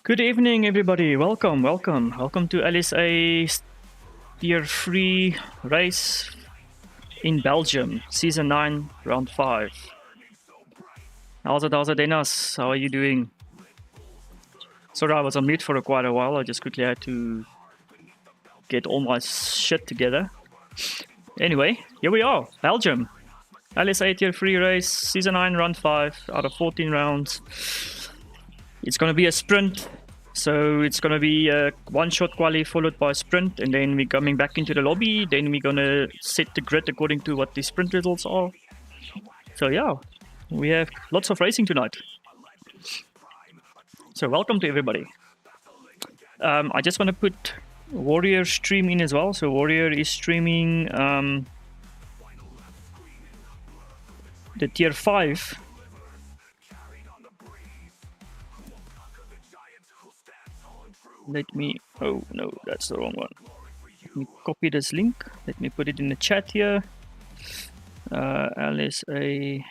Good evening, everybody. Welcome to LSA Tier 3 race in Belgium, Season 9, Round 5. How's it, Dennis? How are you doing? Sorry, I was on mute for quite a while. I just quickly had to get all my shit together. Anyway, here we are, Belgium. LSA Tier 3 race, Season 9, Round 5, out of 14 rounds. It's going to be a sprint. So it's going to be a one-shot quali followed by a sprint, and then we're coming back into the lobby. Then we're going to set the grid according to what the sprint results are. So yeah, we have lots of racing tonight. So welcome to everybody. I just want to put Warrior stream in as well. So Warrior is streaming the Tier 5. Let me, oh no, that's the wrong one. Let me copy this link. Let me put it in the chat here. LSA,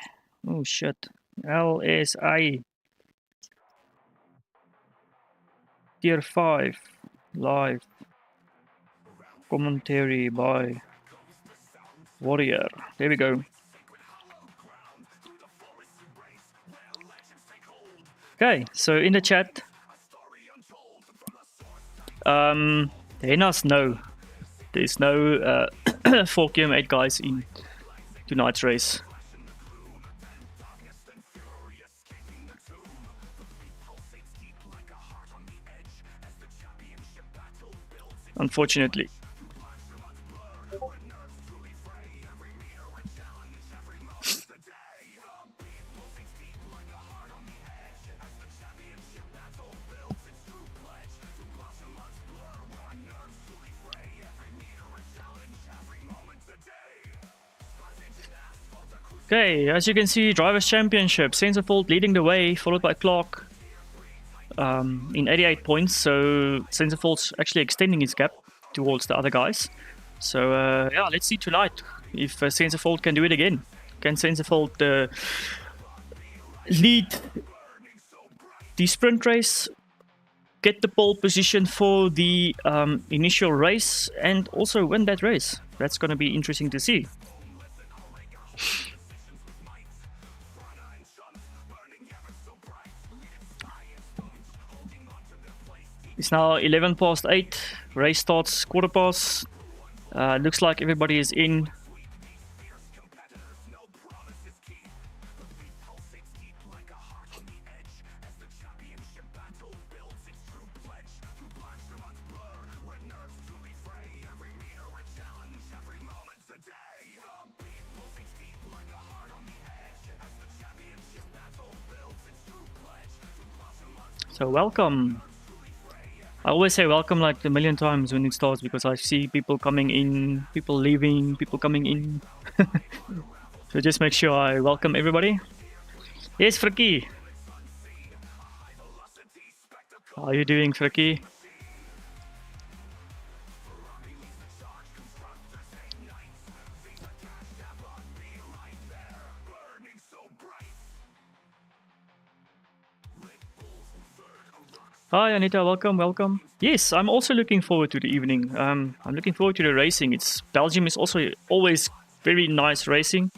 oh shit, LSA Tier 5 live commentary by Warrior. There we go. Okay, so in the chat, Henas, no. There's no 4KM8 guys in tonight's race. Unfortunately. Okay, as you can see, Drivers' Championship, Sensafold leading the way, followed by Clark in 88 points. So Sensafold's actually extending his gap towards the other guys. So yeah, let's see tonight if Sensafold can do it again. Can Sensafold lead the sprint race, get the pole position for the initial race, and also win that race? That's going to be interesting to see. It's now 11 past 8. Race starts quarter past. Looks like everybody is in. So welcome. I always say welcome like a million times when it starts because I see people coming in, people leaving, people coming in. So just make sure I welcome everybody. Yes, Friki. How are you doing, Friki? Hi Anita, welcome. Yes, I'm also looking forward to the evening. I'm looking forward to the racing. Belgium is also always very nice racing.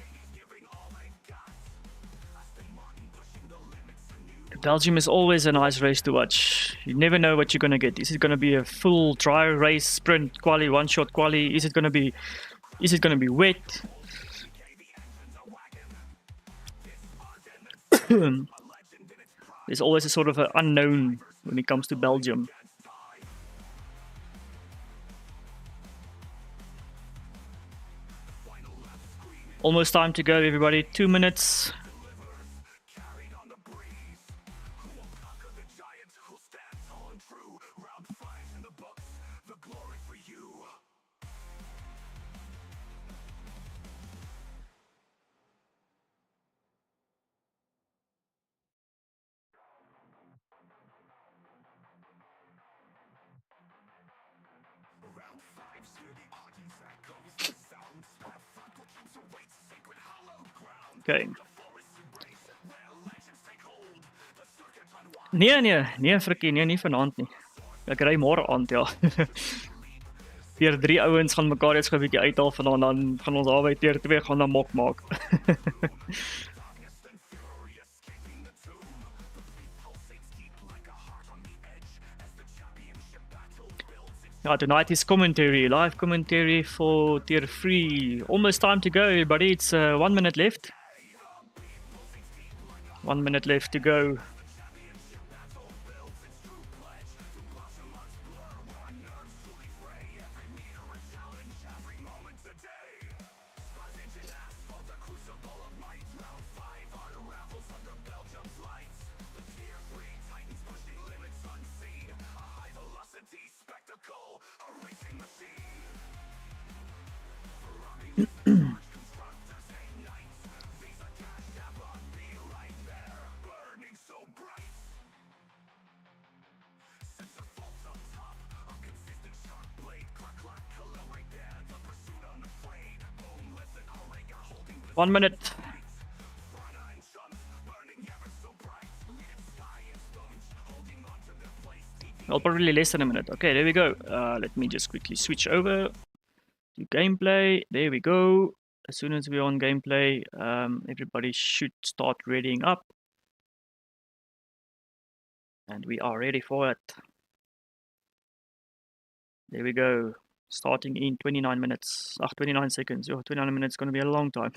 Belgium is always a nice race to watch. You never know what you're gonna get. Is it gonna be a full dry race, sprint, quali, one-shot quali? Is it gonna be wet? There's always a sort of an unknown when it comes to Belgium. Almost time to go, everybody. 2 minutes. Okay. Nee frikkie, nee nie vanaand nie. Ek ry môre aand, ja. Teer 3 ouens gaan mekaar eens 'n bietjie uithaal vanaand, dan gaan ons albei teer 2 gaan dan mok maak. Yeah, tonight is commentary, live commentary for tier 3. Almost time to go, everybody. It's 1 minute left. 1 minute left to go. One minute. Well, probably less than a minute. Okay, there we go. Let me just quickly switch over to gameplay. There we go. As soon as we're on gameplay, everybody should start readying up. And we are ready for it. There we go. Starting in 29 minutes. 29 seconds. Oh, 29 minutes is going to be a long time.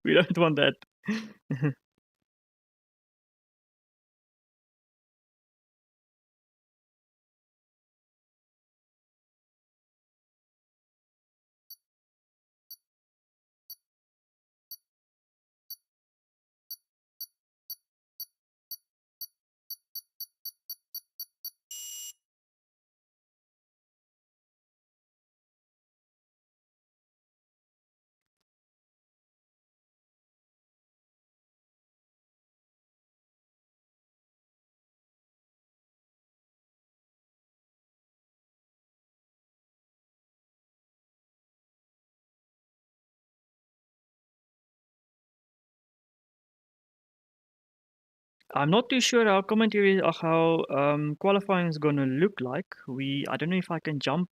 We don't want that. I'm not too sure how commentary or how qualifying is going to look like. I don't know if I can jump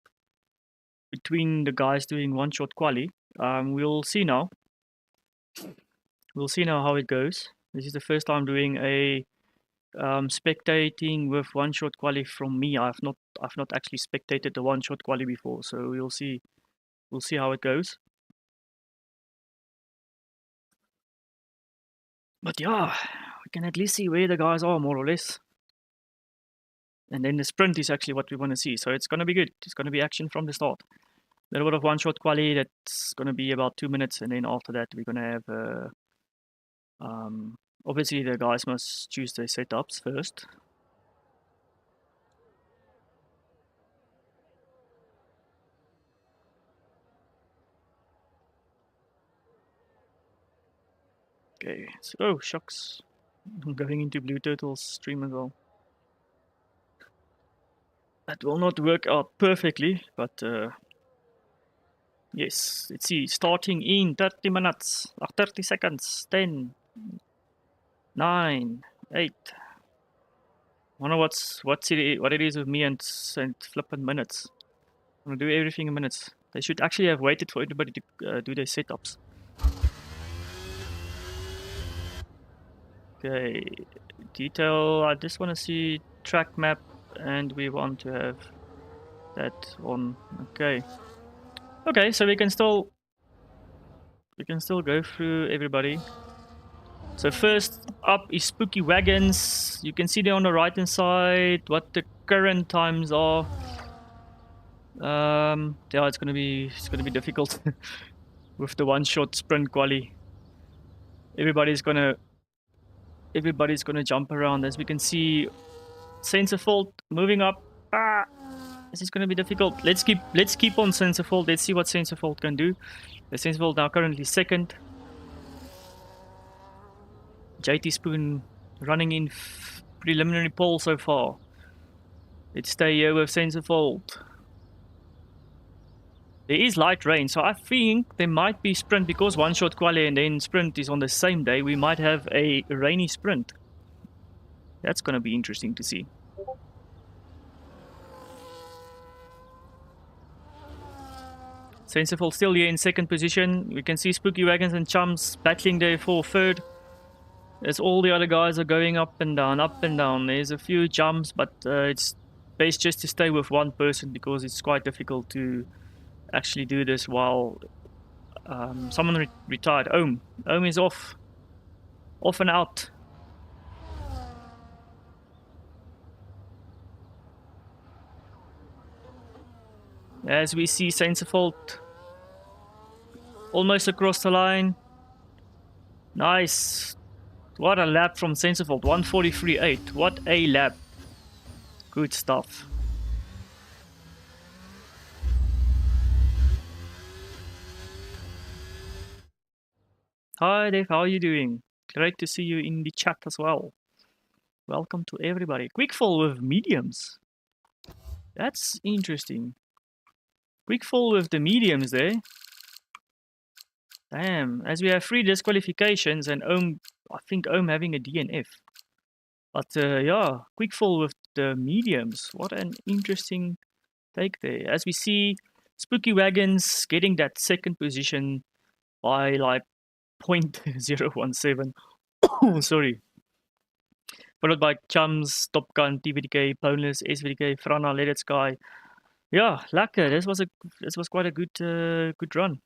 between the guys doing one shot quali. We'll see now. We'll see now how it goes. This is the first time doing a spectating with one shot quali from me. I've not actually spectated the one shot quali before, so we'll see how it goes. But yeah, we can at least see where the guys are more or less. And then the sprint is actually what we want to see. So it's going to be good. It's going to be action from the start. A little bit of one shot quali, that's going to be about 2 minutes. And then after that, we're going to have, obviously the guys must choose their setups first. Okay, so, oh shucks. I'm going into Blue Turtle's stream as well. That will not work out perfectly, but yes, let's see. Starting in 30 minutes, 30 seconds, 10, 9, 8. I wonder what it is with me and flipping minutes. I'm gonna do everything in minutes. They should actually have waited for everybody to do their setups. Okay, detail. I just want to see track map, and we want to have that on. Okay. Okay, so we can still go through everybody. So first up is Spooky Wagons. You can see there on the right hand side what the current times are. Yeah, it's gonna be difficult with the one shot sprint quali. Everybody's gonna jump around. As we can see, Sensor Fault moving up. This is gonna be difficult. Let's keep on Sensor Fault. Let's see what Sensor Fault can do. The Sensor Fault now currently second. JT Spoon running in preliminary poll so far. Let's stay here with Sensor Fault. There is light rain, so I think there might be sprint because one shot quali and then sprint is on the same day. We might have a rainy sprint. That's going to be interesting to see. Sensible still here in second position. We can see Spooky Wagons and Chums battling there for third. As all the other guys are going up and down, up and down. There's a few jumps, but it's best just to stay with one person because it's quite difficult to actually do this while someone retired. Ohm is off and out. As we see Sensible almost across the line. Nice. What a lap from Sensible. 143.8. What a lap. Good stuff. Hi Dave, how are you doing? Great to see you in the chat as well. Welcome to everybody. Quick fall with mediums. That's interesting. Quick fall with the mediums there. Damn, as we have 3 disqualifications and Ohm, I think Ohm having a DNF. But yeah, quick fall with the mediums. What an interesting take there. As we see Spooky Wagons getting that second position by like 0.017. Sorry. Followed by Chums, Top Gun, TVDK, Boneless, SVDK, Frana, Let It Sky. Yeah, lekker. This was quite a good run.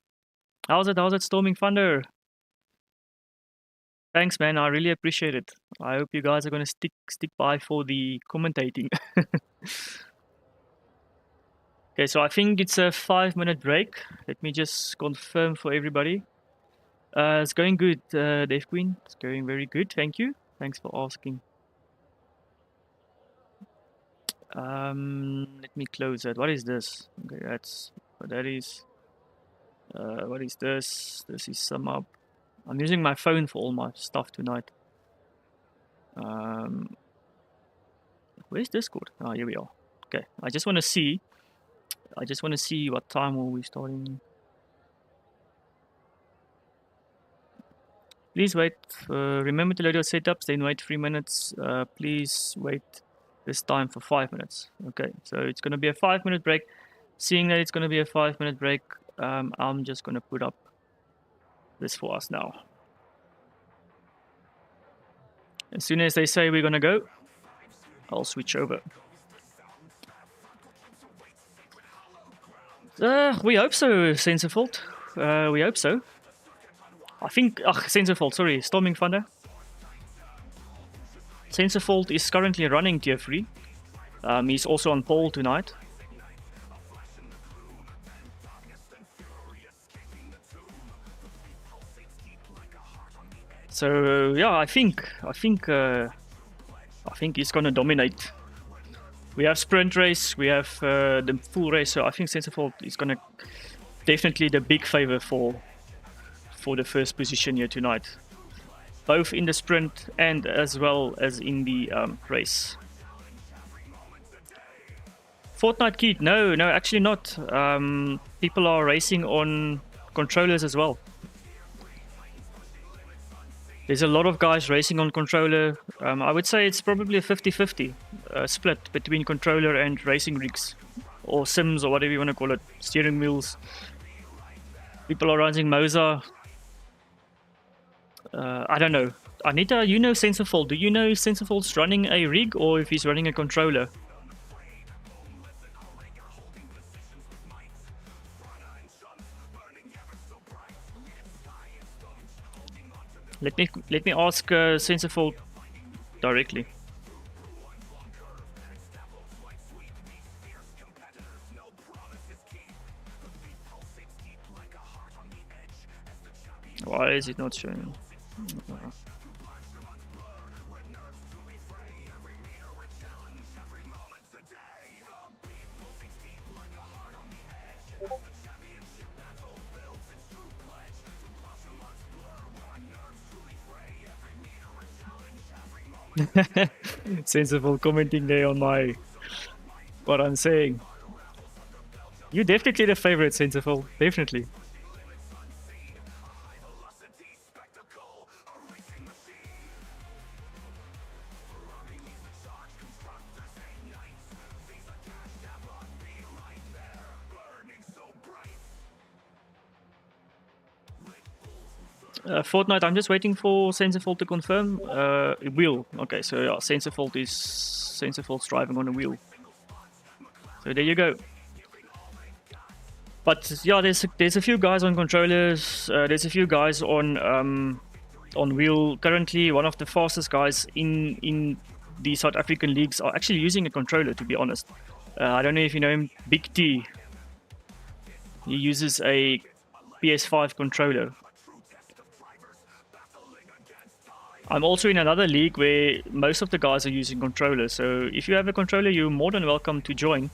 How's it Storming Thunder? Thanks, man. I really appreciate it. I hope you guys are gonna stick by for the commentating. Okay, so I think it's a 5-minute break. Let me just confirm for everybody. It's going good, Dave Queen. It's going very good. Thank you. Thanks for asking. Let me close that. What is this? Okay, that's what that is. What is this? This is sum up. I'm using my phone for all my stuff tonight. Where's Discord? Oh, here we are. Okay, I just want to see what time are we starting. Please wait. Remember to load your setups, then wait 3 minutes. Please wait this time for 5 minutes. Okay, so it's going to be a 5-minute break. Seeing that it's going to be a 5-minute break, I'm just going to put up this for us now. As soon as they say we're going to go, I'll switch over. We hope so, Sensible. We hope so. I think, Sensible, sorry, Storming Thunder. Sensible is currently running tier 3. He's also on pole tonight. So yeah, I think he's gonna dominate. We have sprint race, we have the full race, so I think Sensible is gonna definitely the big favor for the first position here tonight, both in the sprint and as well as in the race. Fortnite Keith, no, actually not. People are racing on controllers as well. There's a lot of guys racing on controller. I would say it's probably a 50-50 split between controller and racing rigs, or sims, or whatever you want to call it, steering wheels. People are running Moza. I don't know. Anita, you know Sensible. Do you know if Sensible's running a rig or if he's running a controller? Let me ask Sensible directly. Why is it not showing? Sensible commenting there on what I'm saying. You're definitely the favorite, Sensible. Definitely. Fortnite, I'm just waiting for Sensorfault to confirm. Wheel. Okay, so yeah, Sensorfault's driving on a wheel. So there you go. But yeah, there's a few guys on controllers. There's a few guys on wheel. Currently, one of the fastest guys in the South African leagues are actually using a controller. To be honest, I don't know if you know him, Big T. He uses a PS5 controller. I'm also in another league where most of the guys are using controllers. So if you have a controller, you're more than welcome to join.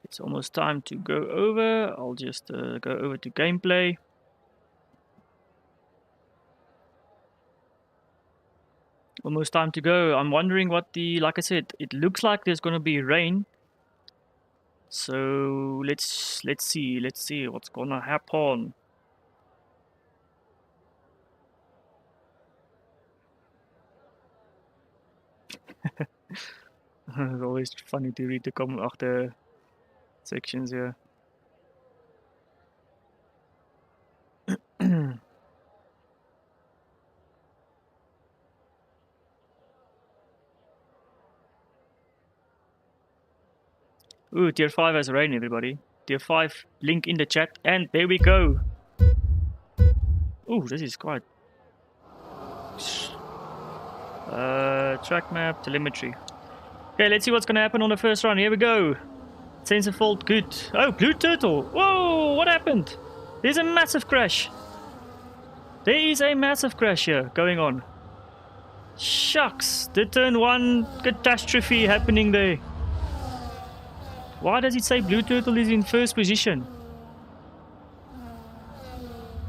It's almost time to go over. I'll just go over to gameplay. Almost time to go. I'm wondering what like I said, it looks like there's gonna be rain. So let's see what's gonna happen. It's always funny to read the comment after sections here. Ooh, tier 5 has rain, everybody. Tier 5, link in the chat, and there we go. Ooh, this is quite... track map, telemetry. Okay, let's see what's gonna happen on the first run. Here we go. Sensorfault, good. Oh, Blue Turtle. Whoa, what happened? There's a massive crash. There is a massive crash here going on. Shucks, the turn 1 catastrophe happening there. Why does it say Blue Turtle is in first position?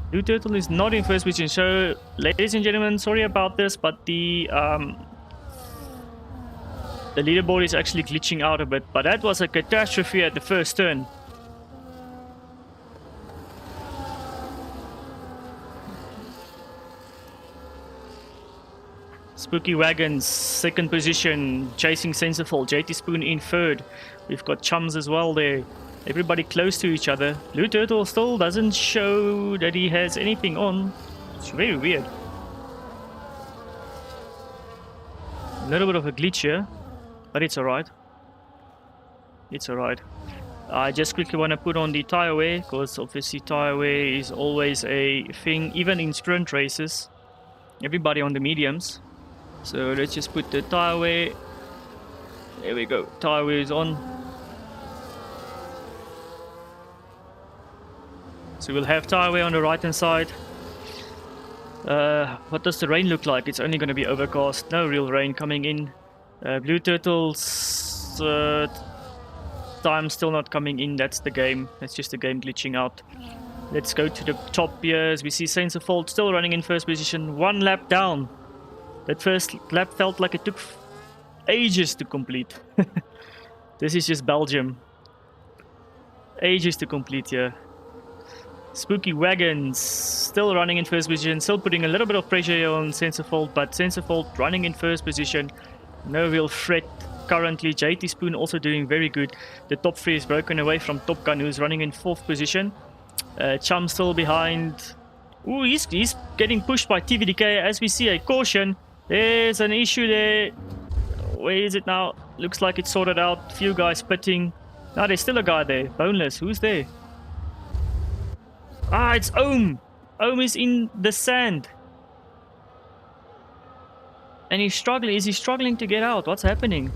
Blue Turtle is not in first position. So, ladies and gentlemen, sorry about this, but the leaderboard is actually glitching out a bit. But that was a catastrophe at the first turn. Spooky Wagons, second position, chasing Sensorfault. JT Spoon in third. We've got Chums as well there. Everybody close to each other. Blue Turtle still doesn't show that he has anything on. It's very weird. A little bit of a glitch here, but it's alright. It's alright. I just quickly want to put on the tire wear, because obviously tire wear is always a thing, even in sprint races. Everybody on the mediums. So let's just put the tire wear. There we go. Tire wear is on. So we'll have tire wear on the right hand side. What does the rain look like? It's only going to be overcast. No real rain coming in. Blue Turtles time still not coming in. That's the game. That's just the game glitching out. Let's go to the top here. As we see Sensorfault still running in first position. One lap down. That first lap felt like it took ages to complete. This is just Belgium. Ages to complete here. Spooky Wagons still running in first position. Still putting a little bit of pressure here on Sensorfault. But Sensorfault running in first position. No real threat currently. JT Spoon also doing very good. The top three is broken away from Top Gun, who's running in fourth position. Chum still behind. Ooh, he's getting pushed by TVDK as we see a caution. There's an issue there. Where is it now? Looks like it's sorted out. Few guys pitting. Now there's still a guy there. Boneless. Who's there? Ah, it's Ohm. Ohm is in the sand. And he's struggling. Is he struggling to get out? What's happening?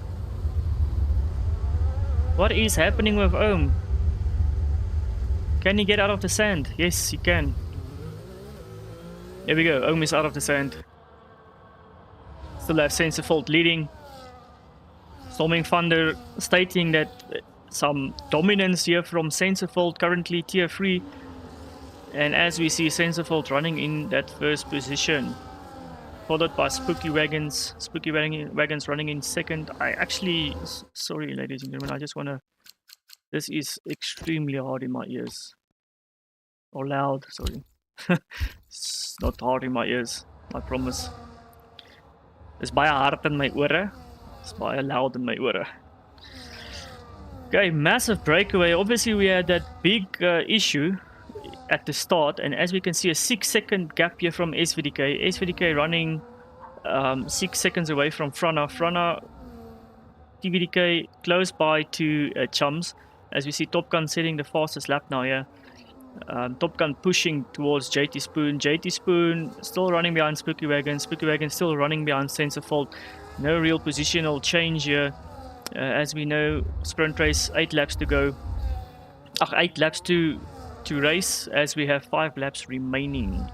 What is happening with Ohm? Can he get out of the sand? Yes, he can. There we go. Ohm is out of the sand. Still have Sensorfault leading. Storming Thunder stating that some dominance here from Sensorfault, currently tier 3. And as we see Sensorfault running in that first position. Followed by Spooky Wagons. Spooky Wagons running in second. I actually... Sorry ladies and gentlemen, I just want to... This is extremely hard in my ears. Or loud, sorry. It's not hard in my ears, I promise. It's baie hard in my ore. It's baie loud in my ore. Okay, massive breakaway. Obviously, we had that big issue at the start, and as we can see, a 6-second gap here from SVDK. SVDK running 6 seconds away from Frana. Frana, TVDK close by to Chums. As we see, Top Gun setting the fastest lap now here. Top Gun pushing towards JT Spoon. JT Spoon still running behind Spooky Wagon. Spooky Wagon still running behind Sensor Fault. No real positional change here. As we know, sprint race, 8 laps to go. 8 laps to race, as we have 5 laps remaining.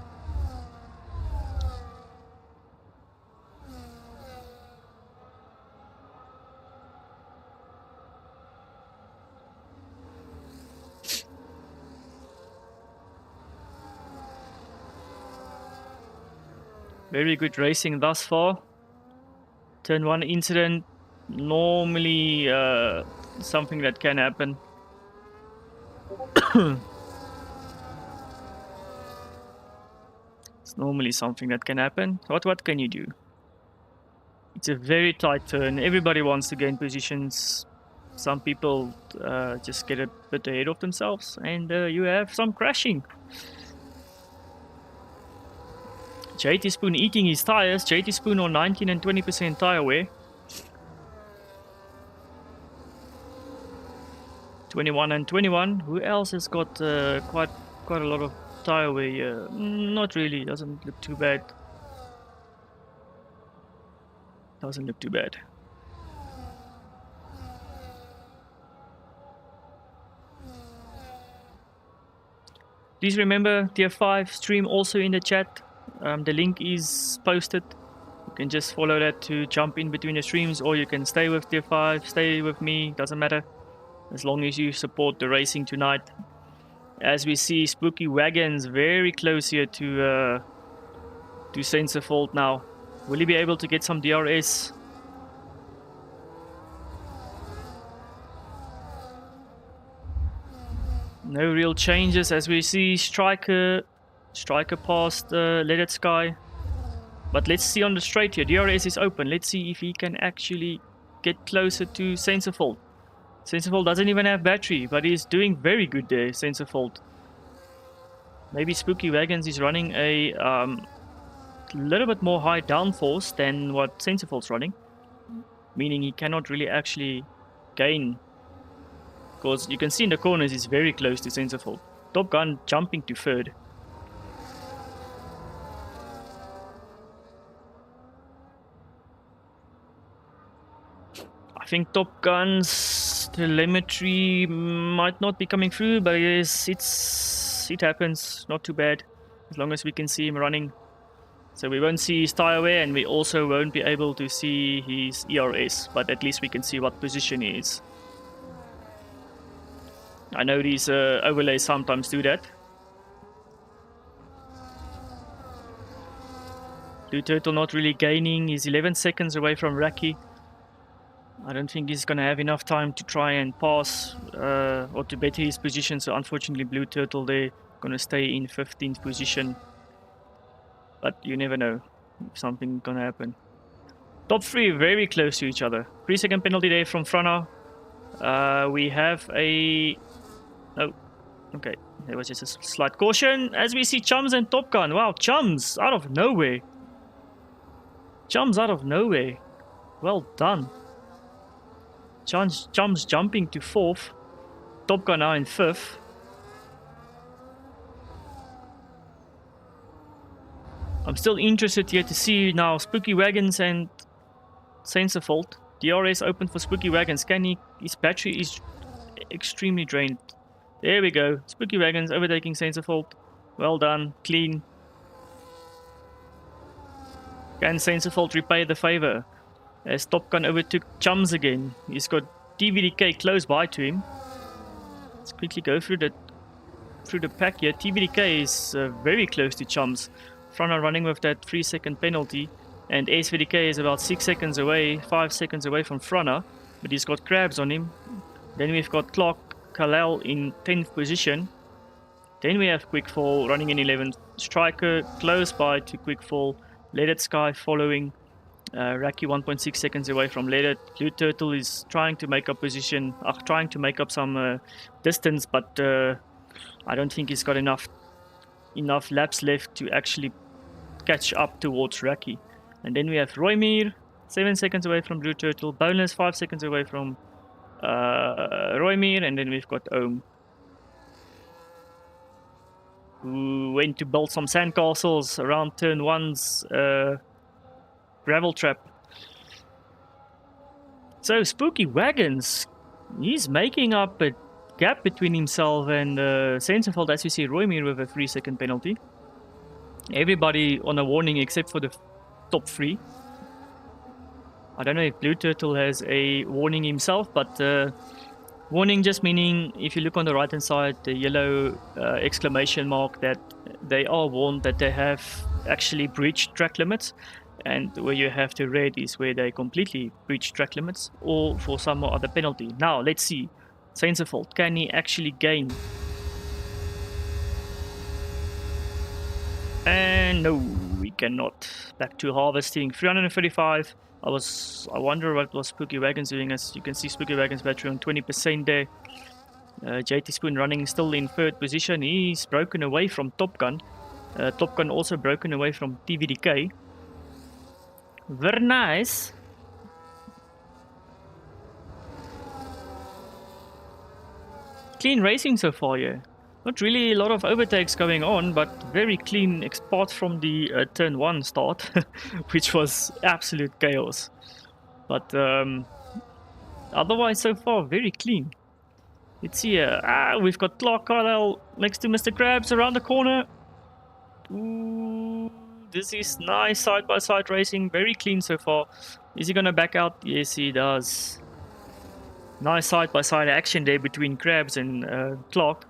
Very good racing thus far. Turn 1 incident, normally something that can happen. It's normally something that can happen. What can you do? It's a very tight turn. Everybody wants to gain positions. Some people just get a bit ahead of themselves, and you have some crashing. JT Spoon eating his tires. JT Spoon on 19 and 20% tire wear. 21 and 21. Who else has got quite a lot of tire wear here? Not really. Doesn't look too bad. Doesn't look too bad. Please remember, Tier 5 stream also in the chat. The link is posted. You can just follow that to jump in between the streams, or you can stay with Tier 5, stay with me, doesn't matter. As long as you support the racing tonight. As we see, Spooky Wagons very close here to Sensor Fault now. Will he be able to get some DRS? No real changes as we see Striker past Let It Sky. But let's see on the straight here. DRS is open. Let's see if he can actually get closer to Sensor Fault. Sensor Fault doesn't even have battery, but he's doing very good there, Sensor Fault. Maybe Spooky Wagons is running a little bit more high downforce than what Sensor Fault's running. Meaning he cannot really actually gain. Because you can see in the corners he's very close to Sensor Fault. Top Gun jumping to third. I think Top Gun's telemetry might not be coming through, but it happens. Not too bad, as long as we can see him running. So we won't see his tire wear, and we also won't be able to see his ERS, but at least we can see what position he is. I know these overlays sometimes do that. Blue Turtle not really gaining. He's 11 seconds away from Raki. I don't think he's going to have enough time to try and pass or to better his position. So unfortunately, Blue Turtle there going to stay in 15th position. But you never know if something's going to happen. Top 3 very close to each other. 3-second penalty there from Frana. We have a... Oh, okay. There was just a slight caution. As we see Chums and Top Gun. Wow, Chums out of nowhere. Chums out of nowhere. Well done. Chums jumping to 4th. Top Gun now in 5th. I'm still interested here to see now Spooky Wagons and Sensor Fault. DRS open for Spooky Wagons. His battery is extremely drained. There we go. Spooky Wagons overtaking Sensor Fault. Well done. Clean. Can Sensor Fault repay the favor? As Top Gun overtook Chums again. He's got TVDK close by to him. Let's quickly go through the pack here. TVDK is very close to Chums. Frana running with that 3-second penalty. And SVDK is about 6 seconds away, 5 seconds away from Frana. But he's got crabs on him. Then we've got Clark Kalel in 10th position. Then we have Quickfall running in 11th. Striker close by to Quickfall. Let It Sky following. Raki 1.6 seconds away from Let It. Blue Turtle is trying to make up position, trying to make up some distance, but I don't think he's got enough laps left to actually catch up towards Raki. And then we have Roymere, 7 seconds away from Blue Turtle. Bonus 5 seconds away from Roymere, and then we've got Ohm, who went to build some sandcastles around turn 1's gravel trap. So Spooky Wagons, he's making up a gap between himself and Sensenfeld, as we see Roymere with a 3-second penalty. Everybody on a warning except for the top 3. I don't know if Blue Turtle has a warning himself, but warning just meaning, if you look on the right hand side, the yellow exclamation mark, that they are warned that they have actually breached track limits, and where you have the red is where they completely breach track limits or for some other penalty. Now let's see, Sensenfeld, can he actually gain? And no, we cannot. Back to harvesting, 335. I wonder what was Spooky Wagons doing. As you can see, Spooky Wagons battery on 20% there. JT Spoon running still in 3rd position. He's broken away from Top Gun. Top Gun also broken away from TVDK. Very nice. Clean racing so far, yeah. Not really a lot of overtakes going on, but very clean apart from the turn 1 start, which was absolute chaos. But otherwise so far, very clean. Let's see here. We've got Clark Carlisle next to Mr. Krabs around the corner. Ooh, this is nice side-by-side racing, very clean so far. Is he going to back out? Yes, he does. Nice side-by-side action there between Krabs and Clark.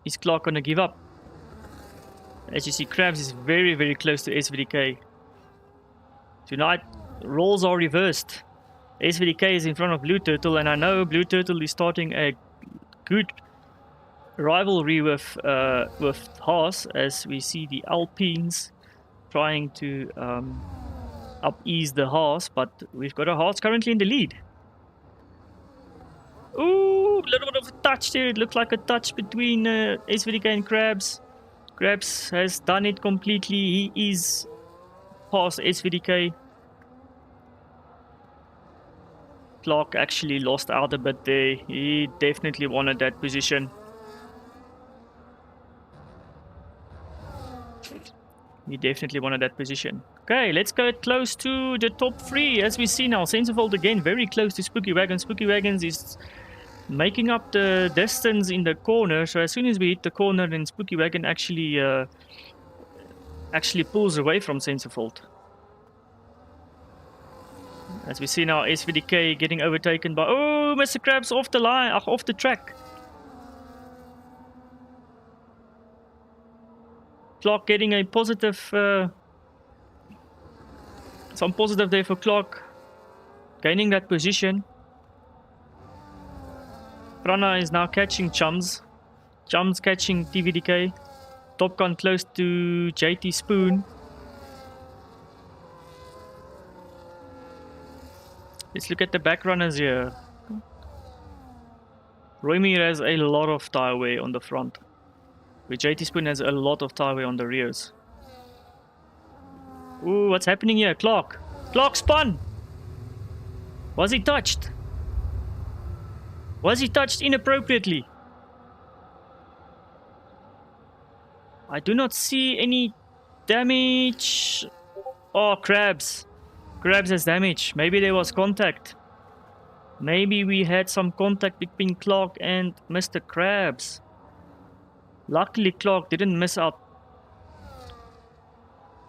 Is Clark going to give up? As you see, Krabs is very, very close to SVDK. Tonight, roles are reversed. SVDK is in front of Blue Turtle, and I know Blue Turtle is starting a good rivalry with Haas, as we see the Alpines trying to up-ease the Haas, but we've got a Haas currently in the lead. Ooh, a little bit of a touch there. It looked like a touch between SVDK and Krabs. Krabs has done it completely. He is past SVDK. Clark actually lost out a bit there. He definitely wanted that position. Okay, let's go close to the top 3. As we see now, Sensenfeld again very close to Spooky Wagons. Spooky Wagons is making up the distance in the corner. So as soon as we hit the corner, then Spooky Wagon actually pulls away from Sensenfeld. As we see now, SVDK getting overtaken by... Oh, Mr. Krabs off the line, off the track. Clark getting a positive... some positive there for Clark. Gaining that position. Prana is now catching Chums. Chums catching TVDK. Top Gun close to JT Spoon. Let's look at the back runners here. Roymere has a lot of tire wear on the front, where JT Spoon has a lot of tire wear on the rears. Ooh, what's happening here? Clark spun! Was he touched? Was he touched inappropriately? I do not see any damage. Oh, Krabs. Krabs has damage. Maybe there was contact. Maybe we had some contact between Clark and Mr. Krabs. Luckily, Clark didn't miss out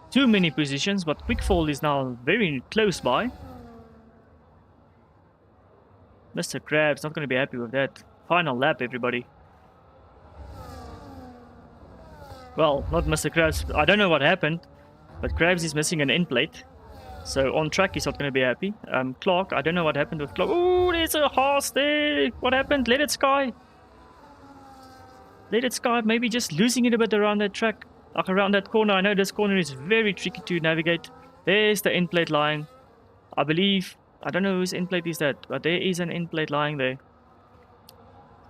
too many positions, but Quickfall is now very close by. Mr. Krabs not going to be happy with that. Final lap, everybody. Well, not Mr. Krabs. I don't know what happened, but Krabs is missing an end plate. So on track, he's not going to be happy. Clark, I don't know what happened with Clark. Ooh, there's a horse there. What happened? Let It Sky. Let it sky, maybe just losing it a bit around that track, like around that corner. I know this corner is very tricky to navigate. There's the end plate lying. I believe, I don't know whose end plate is that, but there is an end plate lying there.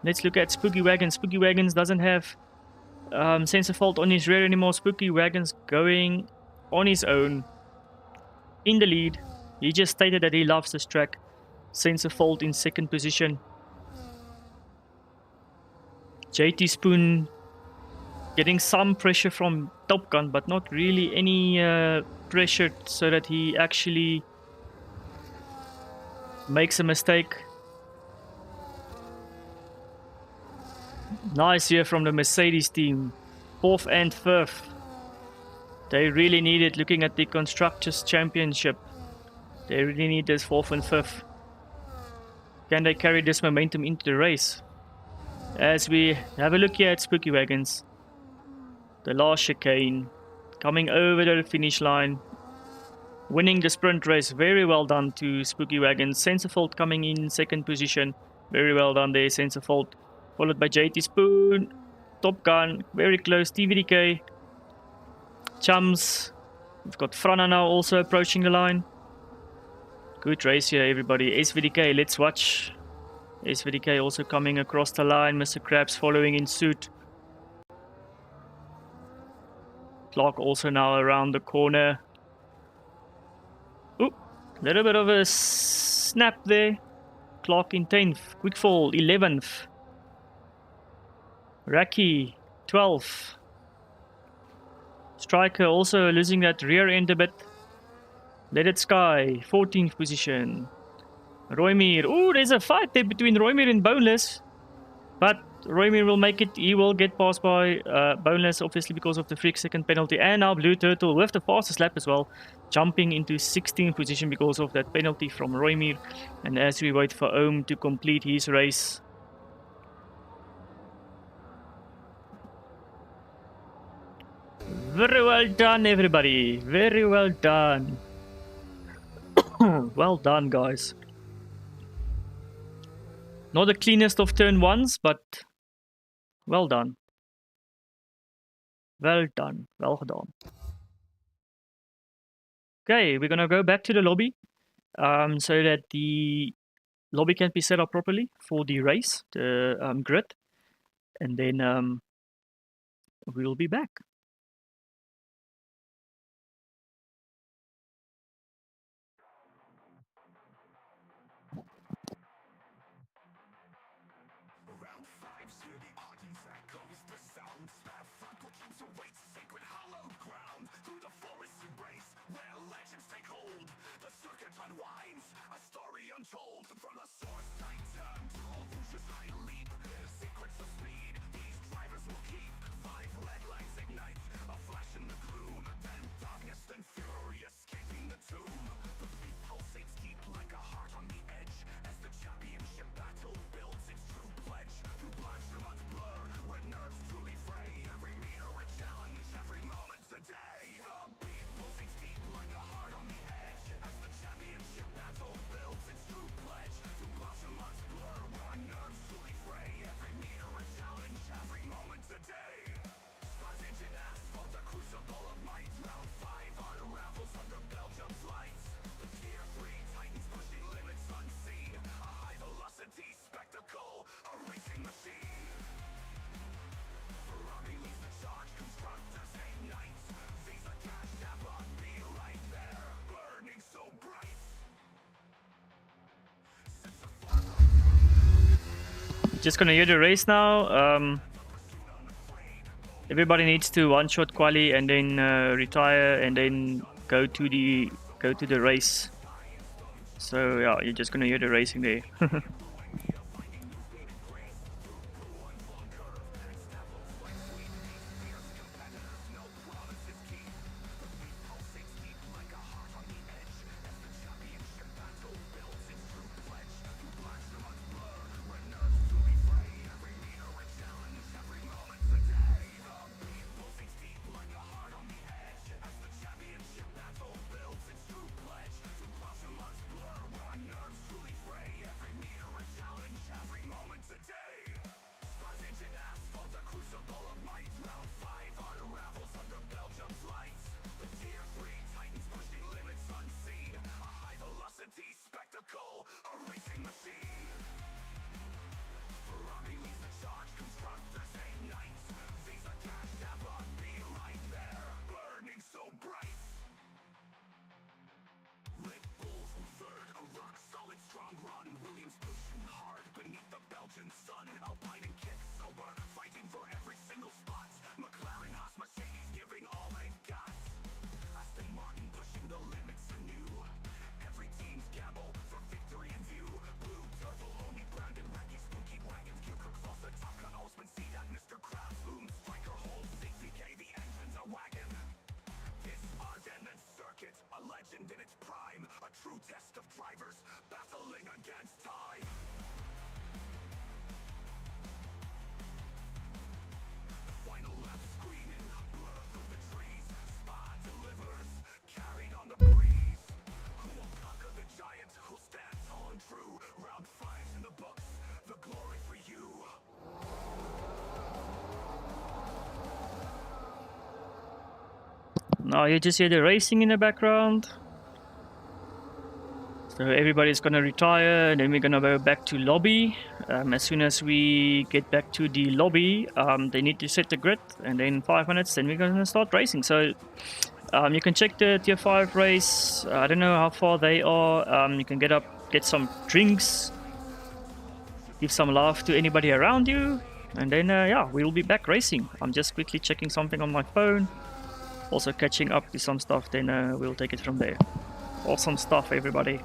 Let's look at Spooky Wagons. Spooky Wagons doesn't have Sense of Fault on his rear anymore. Spooky Wagons going on his own in the lead. He just stated that he loves this track. Sense of Fault in second position. JT Spoon getting some pressure from Top Gun, but not really any pressure so that he actually makes a mistake. Nice here from the Mercedes team. 4th and 5th. They really need it, looking at the Constructors' Championship. They really need this 4th and 5th. Can they carry this momentum into the race? As we have a look here at Spooky Wagons. The last chicane. Coming over the finish line. Winning the sprint race. Very well done to Spooky Wagons. Sense of Fault coming in second position. Very well done there, Sense of Fault. Followed by JT Spoon. Top Gun. Very close. TVDK. Chums. We've got Frana now also approaching the line. Good race here, everybody. SVDK, let's watch. SVDK also coming across the line. Mr. Krabs following in suit. Clark also now around the corner. Ooh, little bit of a snap there. Clark in 10th. Quickfall 11th. Raki 12th. Striker also losing that rear end a bit. Let It Sky 14th position. Roymir. Oh, there's a fight there between Roymir and Boneless. But Roymir will make it. He will get passed by Boneless, obviously, because of the free second penalty. And now Blue Turtle with the fastest lap as well. Jumping into 16th position because of that penalty from Roymir. And as we wait for Ohm to complete his race. Very well done, everybody. Very well done. Well done, guys. Not the cleanest of turn ones, but well done. Well done. Well done. Okay, we're gonna go back to the lobby so that the lobby can be set up properly for the race, the grid, and then we'll be back. Round 5, hear the audience echoes the sound. Spa-Francorchamps awaits sacred hallowed ground. Through the forest embrace, where legends take hold. The circuit unwinds, a story untold. From the source titan to all Fuchsia's high leap. Secrets of speed, these drivers will keep. 5 lead lines ignite, a flash in the gloom. Then darkness, then fury, escaping the tomb. The beat pulsates deep like a heart on the edge. As the championship battle builds its true pledge. Through bloodshot blur, where nerves truly fray. Every meter a challenge, every moment's a day. The beat pulsates deep like a heart on the edge. As the championship battle builds its true pledge. Through bloodshot blur, where nerves truly fray. Every meter a challenge, every moment's a day. Sponge in asphalt, the crucible of might. Round 5 unravels under Belgium's lights. The tier 3 titans pushing limits unseen. A high velocity spectacle, a racing machine. Ferrari leads the charge, constructors ignite. Visa cash app on me right there, burning so bright. Just gonna hear the race now. Everybody needs to one-shot quali and then retire and then go to the race. So yeah, you're just gonna hear the racing there. Now you just hear the racing in the background. So everybody's gonna retire, and then we're gonna go back to lobby. As soon as we get back to the lobby, they need to set the grid, and then 5 minutes, then we're gonna start racing. So you can check the tier 5 race. I don't know how far they are. You can get up, get some drinks, give some love to anybody around you, and then yeah, we'll be back racing. I'm just quickly checking something on my phone, also catching up to some stuff. Then we'll take it from there. Awesome stuff, everybody.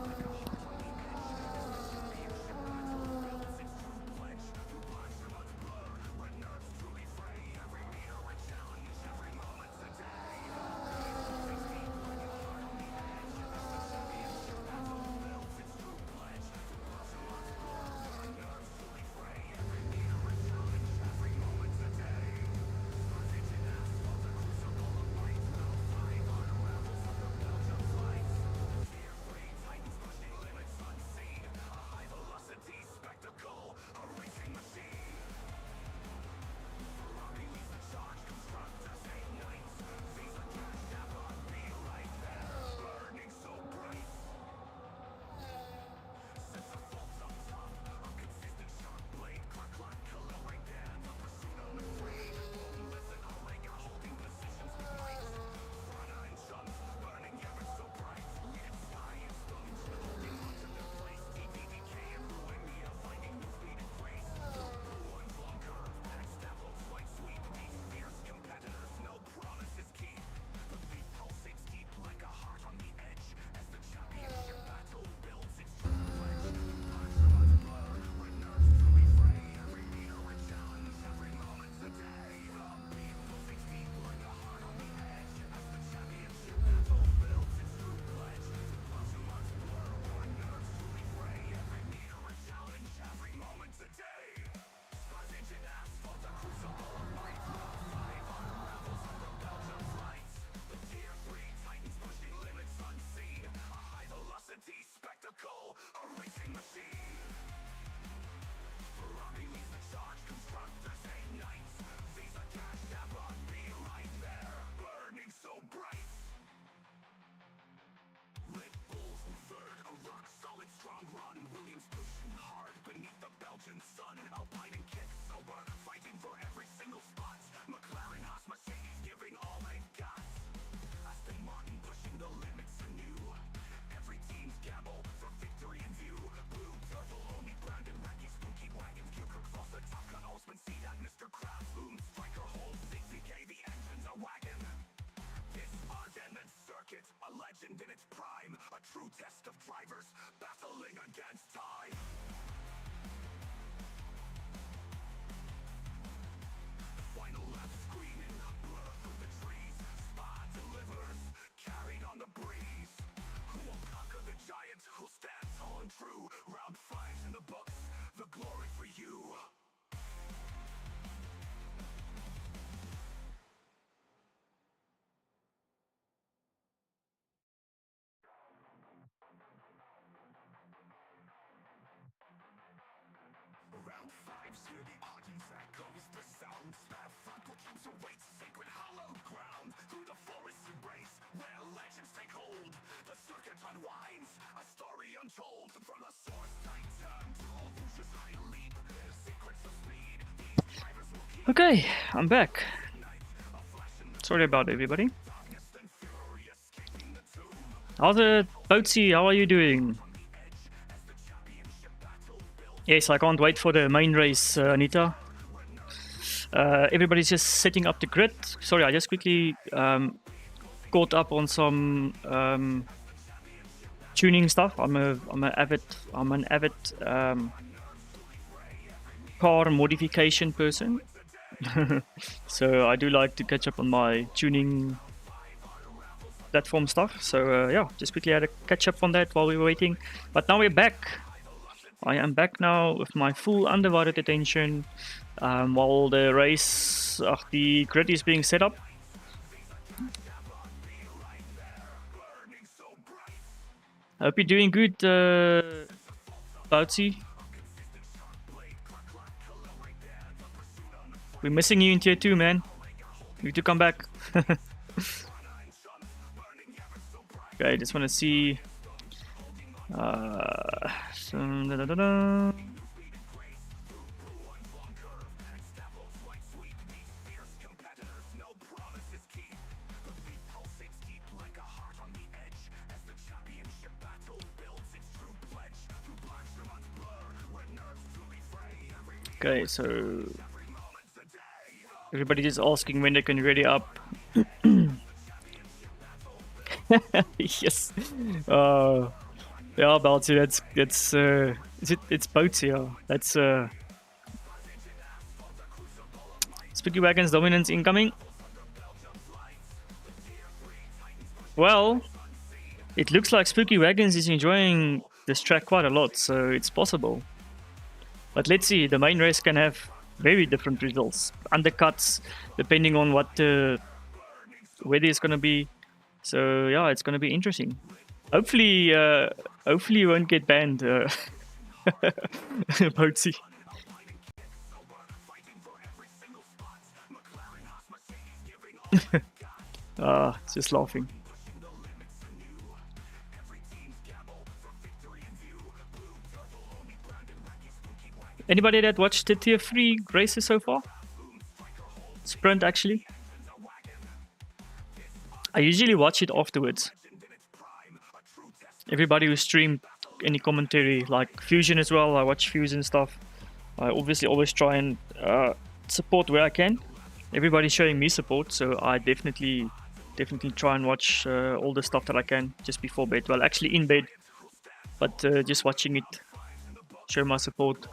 Round five, hear the audience echoes the sound. Spa-Francorchamps awaits sacred hollow ground. Through the forest embrace, where legends take hold. The circuit unwinds, a story untold. From the source titan to all Fuchsia's high leap. Secrets of speed, these drivers will keep. Okay, I'm back. Sorry about everybody. How's it, Boatsy? How are you doing? Yes, I can't wait for the main race, Anita. Everybody's just setting up the grid. Sorry, I just quickly caught up on some tuning stuff. I'm an avid car modification person. So I do like to catch up on my tuning platform stuff. So yeah, just quickly had to catch up on that while we were waiting. But now we're back. I am back now with my full undivided attention while the race, the grid is being set up. I hope you're doing good, Boutsy. We're missing you in tier 2, man. You need to come back. Okay, just want to see. Da-da-da-da. Okay, so everybody is asking when they can ready up. Yes. Yeah, Balti, that's it's boats here. That's Spooky Wagon's dominance incoming. Well, it looks like Spooky Wagons is enjoying this track quite a lot, so it's possible. But let's see, the main race can have very different results. Undercuts, depending on what the weather is going to be. So yeah, it's going to be interesting. Hopefully, hopefully you won't get banned, Boatsy. Just laughing. Anybody that watched the tier 3 races so far? Sprint, actually. I usually watch it afterwards. Everybody who streamed any commentary, like Fusion as well, I watch Fusion stuff. I obviously always try and support where I can. Everybody's showing me support, so I definitely try and watch all the stuff that I can just before bed. Well, actually in bed, but just watching it, show my support.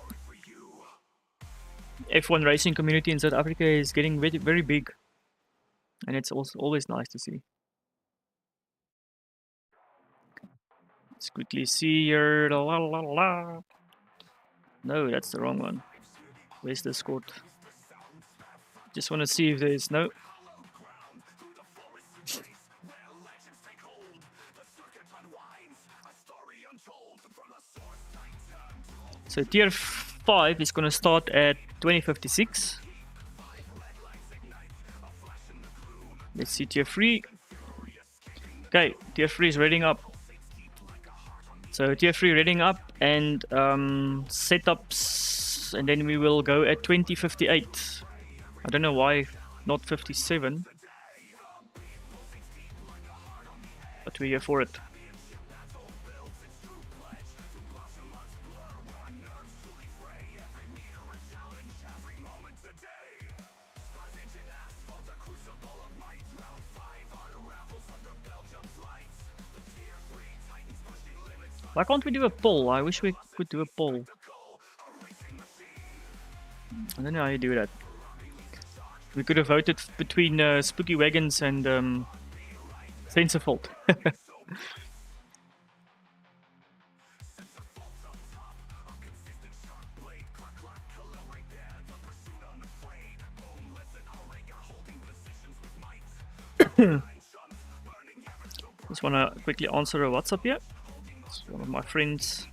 F1 racing community in South Africa is getting very, very big, and it's also always nice to see. Let's quickly see here. La, la, la. No, that's the wrong one. Where's the score? Just want to see if there's no. So tier 5 is going to start at 2056. Let's see tier 3. Okay, tier 3 is reading up. So tier 3 reading up and setups, and then we will go at 2058. I don't know why not 57, but we're here for it. Why can't we do a poll? I wish we could do a poll. I don't know how you do that. We could have voted between Spooky Wagons and Sensorfault. Just want to quickly answer a WhatsApp here. It's one of my friends.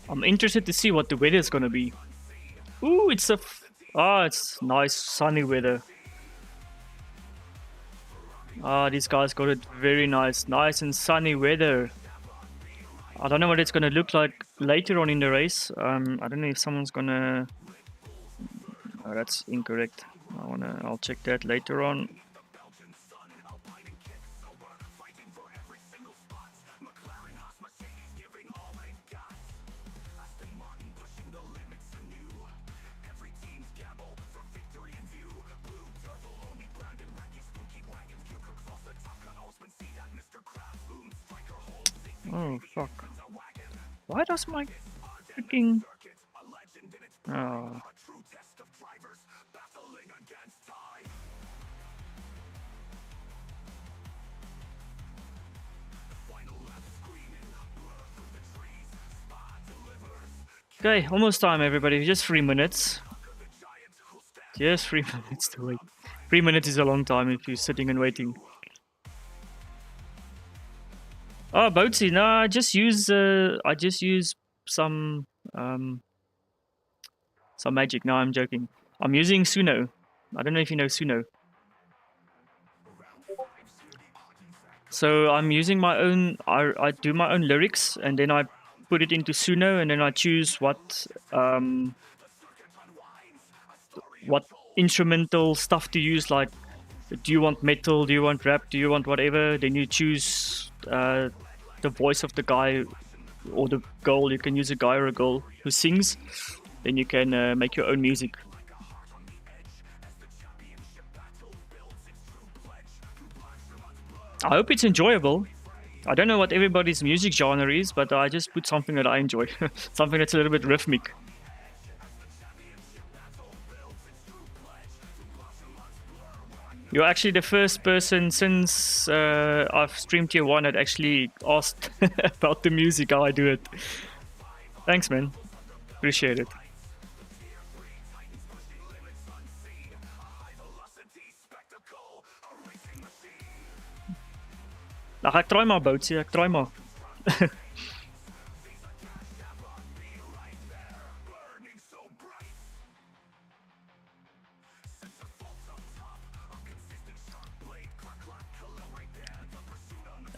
I'm interested to see what the weather is gonna be. Ooh, it's it's nice sunny weather. These guys got it very nice and sunny weather. I don't know what it's gonna look like later on in the race. I don't know if someone's gonna. Oh, that's incorrect. I'll check that later on. Oh fuck. Why does my freaking Oh. Okay, almost time, everybody. Just 3 minutes. Just 3 minutes to wait. 3 minutes is a long time if you're sitting and waiting. Oh, Boatsy, no, I just use some magic. No, I'm joking. I'm using Suno. I don't know if you know Suno. So I'm using my own. I do my own lyrics and then I put it into Suno and then I choose what instrumental stuff to use. Like, do you want metal? Do you want rap? Do you want whatever? Then you choose the voice of the guy or the girl. You can use a guy or a girl who sings. Then you can make your own music. I hope it's enjoyable. I don't know what everybody's music genre is, but I just put something that I enjoy. Something that's a little bit rhythmic. You're actually the first person since I've streamed tier 1 that actually asked about the music, how I do it. Thanks, man. Appreciate it. Nou, ek try maar, Boutsie, ek try maar.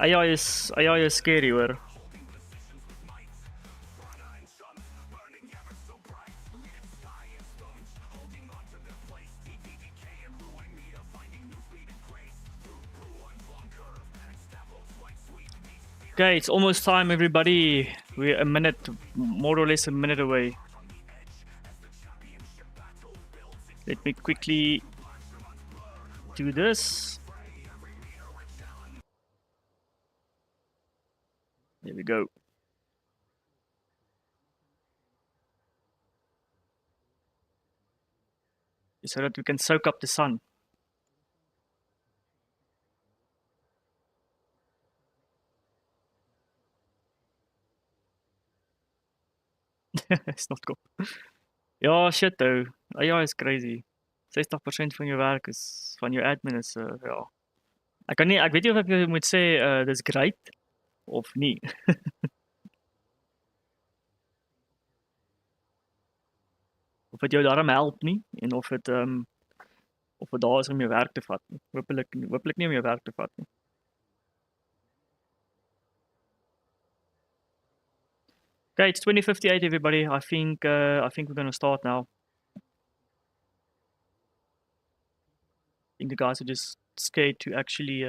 AI is scary, hoor. Okay, it's almost time, everybody. We're a minute, more or less a minute away. Let me quickly do this. There we go. So that we can soak up the sun. It's not cool. Ja, shit though. AI is crazy. 60% van jou werk is van jou admin is ja. Ek weet nie of ek moet sê dis great of nie. Of dit jou daarom help nie en of dit daar is om jou werk te vat nie. Hopelik nie om jou werk te vat nie. Okay, it's 20:58, everybody. I think we're gonna start now. I think the guys are just scared to actually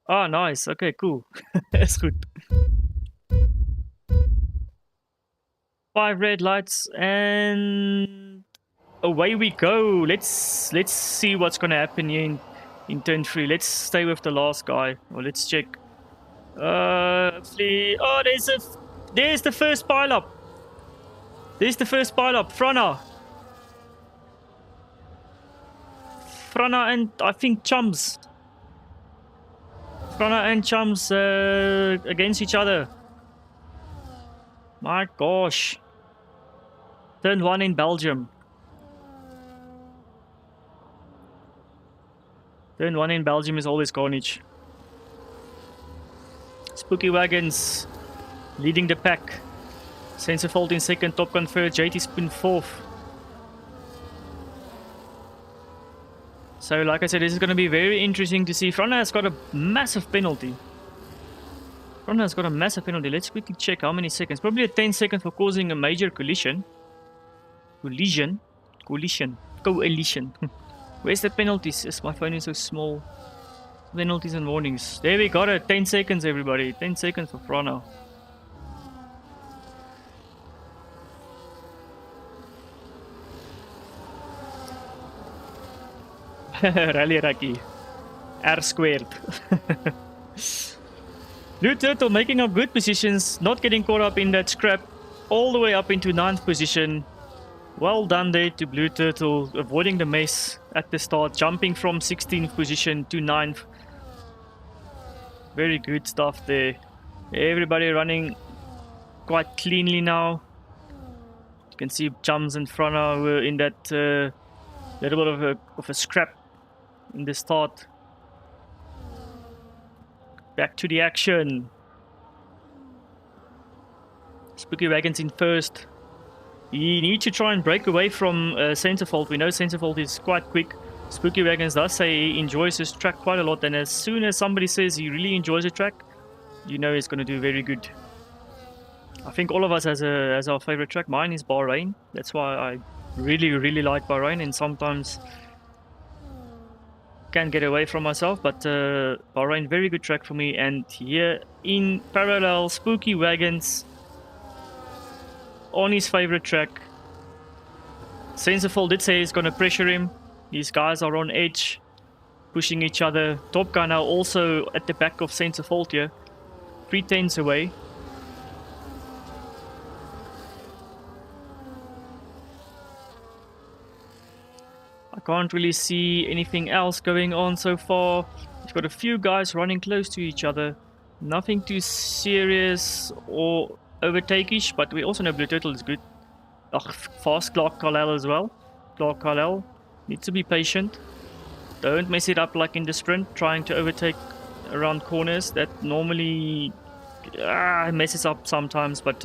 Oh, nice. Okay, cool. Is goed. 5 red lights and away we go. Let's see what's gonna happen here in turn 3. Let's stay with the last guy. Or let's check. Hopefully, oh, there's the first pile up. There's the first pile up. Frana and I think Chums. Frana and Chums against each other. My gosh. Turn 1 in Belgium. Turn 1 in Belgium is always carnage. Spooky Wagons leading the pack. Sensifold in second, Top Gun third, JT Spoon fourth. So like I said, this is going to be very interesting to see. Frana has got a massive penalty. Frana has got a massive penalty. Let's quickly check how many seconds. Probably a 10 seconds for causing a major collision. Coalition. Where's the penalties? My phone is so small. Penalties and warnings. There we got it. 10 seconds, everybody. 10 seconds for Frana. Rally Raki. R squared. Blue Turtle making up good positions, not getting caught up in that scrap, all the way up into 9th position. Well done there to Blue Turtle, avoiding the mess at the start, jumping from 16th position to 9th. Very good stuff there. Everybody running quite cleanly now. You can see Chums and Frana were in that little bit of a scrap in the start. Back to the action. Spooky Wagons in first. You need to try and break away from Centerfold. We know Centerfold is quite quick. Spooky Wagons does say he enjoys this track quite a lot, and as soon as somebody says he really enjoys the track, you know he's going to do very good. I think all of us has our favorite track. Mine is Bahrain. That's why I really like Bahrain, and sometimes can get away from myself, but Bahrain, very good track for me. And here in parallel, Spooky Wagons on his favorite track. Sensible did say he's going to pressure him. These guys are on edge, pushing each other. Top Gun now also at the back of Sensible here, 3/10 away. I can't really see anything else going on so far. We've got a few guys running close to each other. Nothing too serious or overtake-ish, but we also know Blue Turtle is good. Fast Clark Carlyle as well. Clark Carlyle needs to be patient. Don't mess it up like in the sprint, trying to overtake around corners. That normally messes up sometimes, but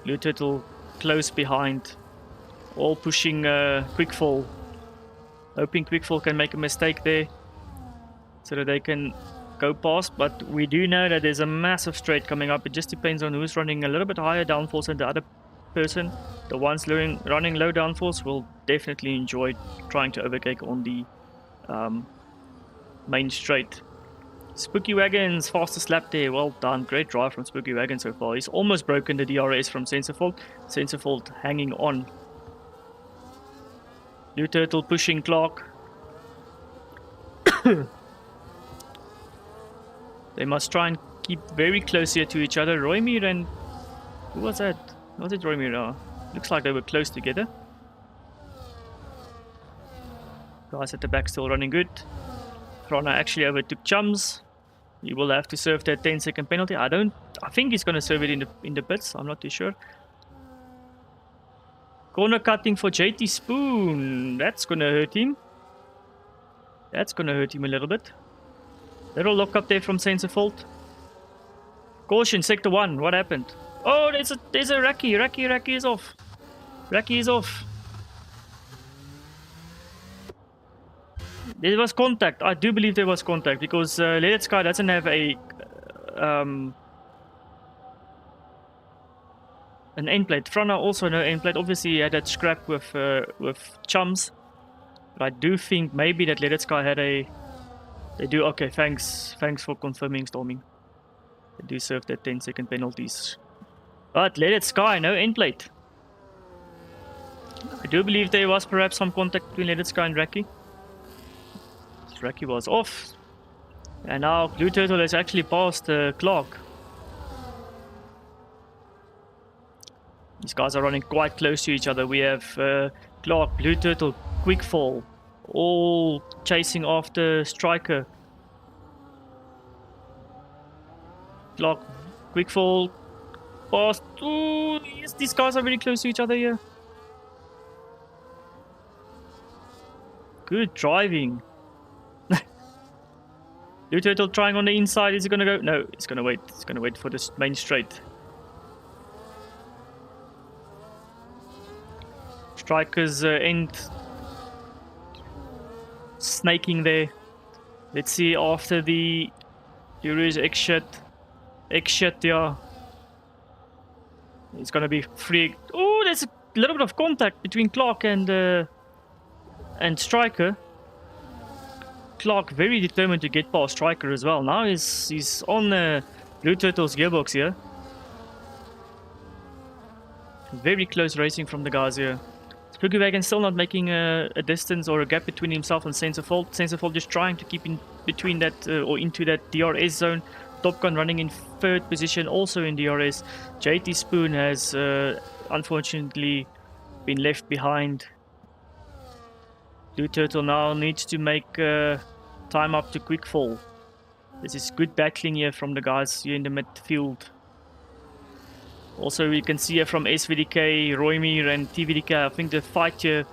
Blue Turtle close behind. All pushing Quickfall. Hoping Quickfall can make a mistake there so that they can go past, but we do know that there's a massive straight coming up. It just depends on who's running a little bit higher downforce than the other person. The ones running low downforce will definitely enjoy trying to overtake on the main straight. Spooky Wagons, fastest lap there. Well done. Great drive from Spooky Wagon so far. He's almost broken the DRS from Sensifold. Sensifold hanging on. Blue Turtle pushing Clark. They must try and keep very close here to each other. Roymir and... who was that? Was it Roymir? Looks like they were close together. Guys at the back still running good. Frana actually overtook Chums. He will have to serve that 10-second penalty. I think he's going to serve it in the pits. I'm not too sure. Corner cutting for JT Spoon. That's going to hurt him. That's going to hurt him a little bit. Little lock up there from Sensifold. Caution, sector 1. What happened? Oh, there's a Raki. Raki is off. Raki is off. There was contact. I do believe there was contact because Let It Sky doesn't have a an end plate. Frana also no end plate. Obviously he had that scrap with Chums. But I do think maybe that Let It Sky had a... They do. Okay, thanks for confirming, Storming. They do serve that 10-second penalties. But Let It Sky, no end plate. I do believe there was perhaps some contact between Let It Sky and Raki. Raki was off. And now Blue Turtle has actually passed Clark. These guys are running quite close to each other. We have Clark, Blue Turtle, Quickfall, all chasing after Striker. Clark, Quickfall, past. Ooh, yes, these guys are very close to each other here. Good driving. Blue Turtle trying on the inside. Is he gonna go? No, he's gonna wait. He's gonna wait for this main straight. Striker's end snaking there. Let's see after the Euros X-shot, yeah. It's gonna be free. Oh, there's a little bit of contact between Clark and Striker. Clark very determined to get past Striker as well. Now he's on Blue Turtle's gearbox here. Very close racing from the guys here. Spooky Wagon still not making a distance or a gap between himself and Sensifold. Sensifold just trying to keep between that or into that DRS zone. Top Gun running in third position, also in DRS. JT Spoon has unfortunately been left behind. Blue Turtle now needs to make time up to Quickfall. This is good battling here from the guys here in the midfield. Also, we can see here from SVDK, Roymir and TVDK, I think the fight here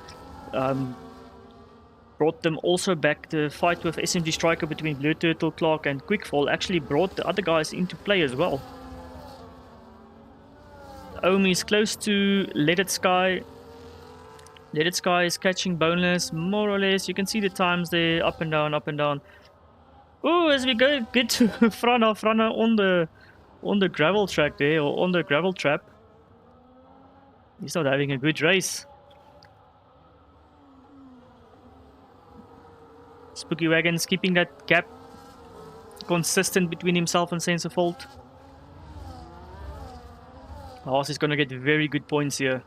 brought them also back. The fight with SMG Striker between Blue Turtle, Clark and Quickfall actually brought the other guys into play as well. Omi is close to Let It Sky. Let It Sky is catching Boneless, more or less. You can see the times there, up and down, up and down. Oh, as we get to Frana on the gravel track there, or on the gravel trap. He's not having a good race. Spooky Wagon's keeping that gap consistent between himself and Sense of Fault. Haas is going to get very good points here.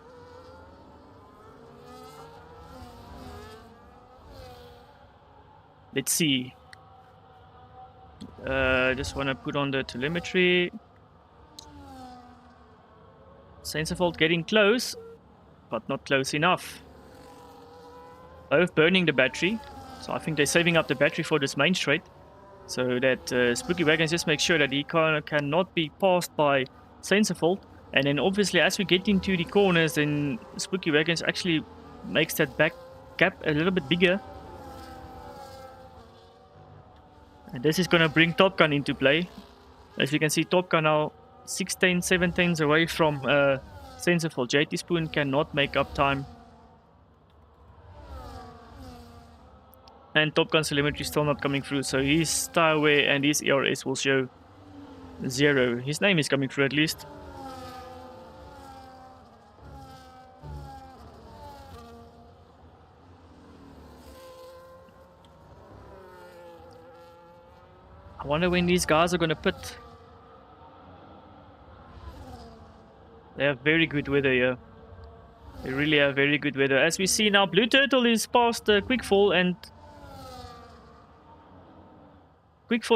Let's see. Just want to put on the telemetry. Sensifold getting close, but not close enough. Both burning the battery, so I think they're saving up the battery for this main straight, so that Spooky Wagons just make sure that he cannot be passed by Sensifold. And then obviously as we get into the corners, then Spooky Wagons actually makes that back gap a little bit bigger. And this is going to bring Top Gun into play. As you can see, Top Gun now 16, 17 away from Sensible. JT Spoon cannot make up time. And Top Gun's telemetry still not coming through, so his tire wear and his ERS will show 0. His name is coming through at least. I wonder when these guys are going to pit. They have very good weather here. They really have very good weather. As we see now, Blue Turtle is past Quickfall,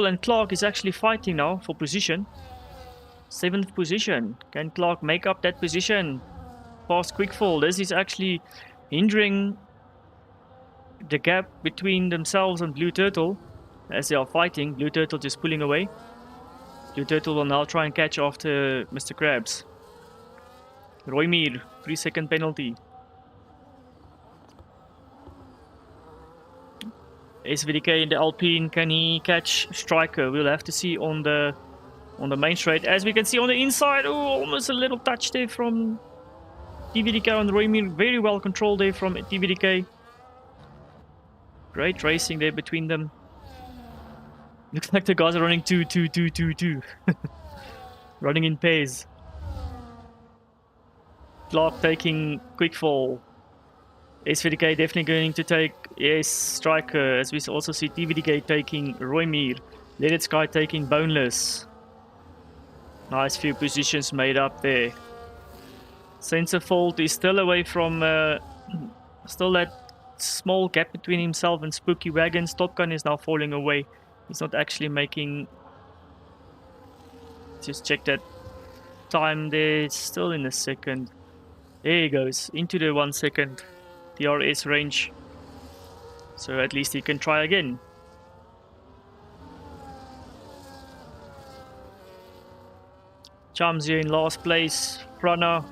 and Clark is actually fighting now for position. 7th position. Can Clark make up that position past Quickfall? This is actually hindering the gap between themselves and Blue Turtle. As they are fighting, Blue Turtle just pulling away. Blue Turtle will now try and catch after Mr. Krabs. Roymir, 3-second penalty. SVDK in the Alpine, can he catch Striker? We'll have to see on the main straight. As we can see on the inside, oh, almost a little touch there from TVDK on Roymir. Very well controlled there from TVDK. Great racing there between them. Looks like the guys are running 2-2-2-2-2. Running in pairs. Clark taking Quickfall. SVDK definitely going to take, yes, Striker. As we also see TVDK taking Roymir. Let It Sky taking Boneless. Nice few positions made up there. Sensifold is still away from, still that small gap between himself and Spooky Wagons. Top Gun is now falling away. He's not actually making... Just check that time there. It's still in a second. There he goes. Into the 1 second DRS range. So at least he can try again. Chams here in last place. Frana.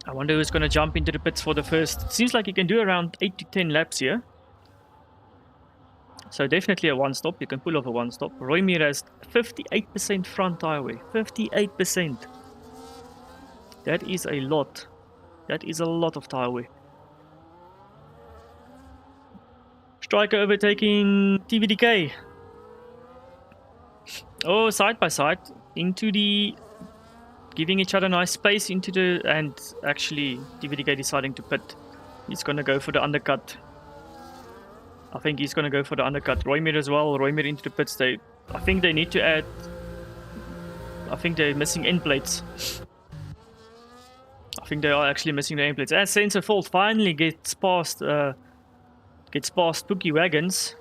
I wonder who's going to jump into the pits for the first. It seems like you can do around 8 to 10 laps here. So definitely a one stop. You can pull off a one stop. Roymir has 58% front tire wear. 58%. That is a lot. That is a lot of tire wear. Striker overtaking TVDK. Oh, side by side. Into the... Giving each other nice space into the... And actually, TVDK deciding to pit. He's going to go for the undercut. I think he's going to go for the undercut. Roymir as well. Roymir into the pits. I think they need to add... I think they're missing end plates. I think they are actually missing the nameplates. As Sensorfault finally gets past Spooky Wagons.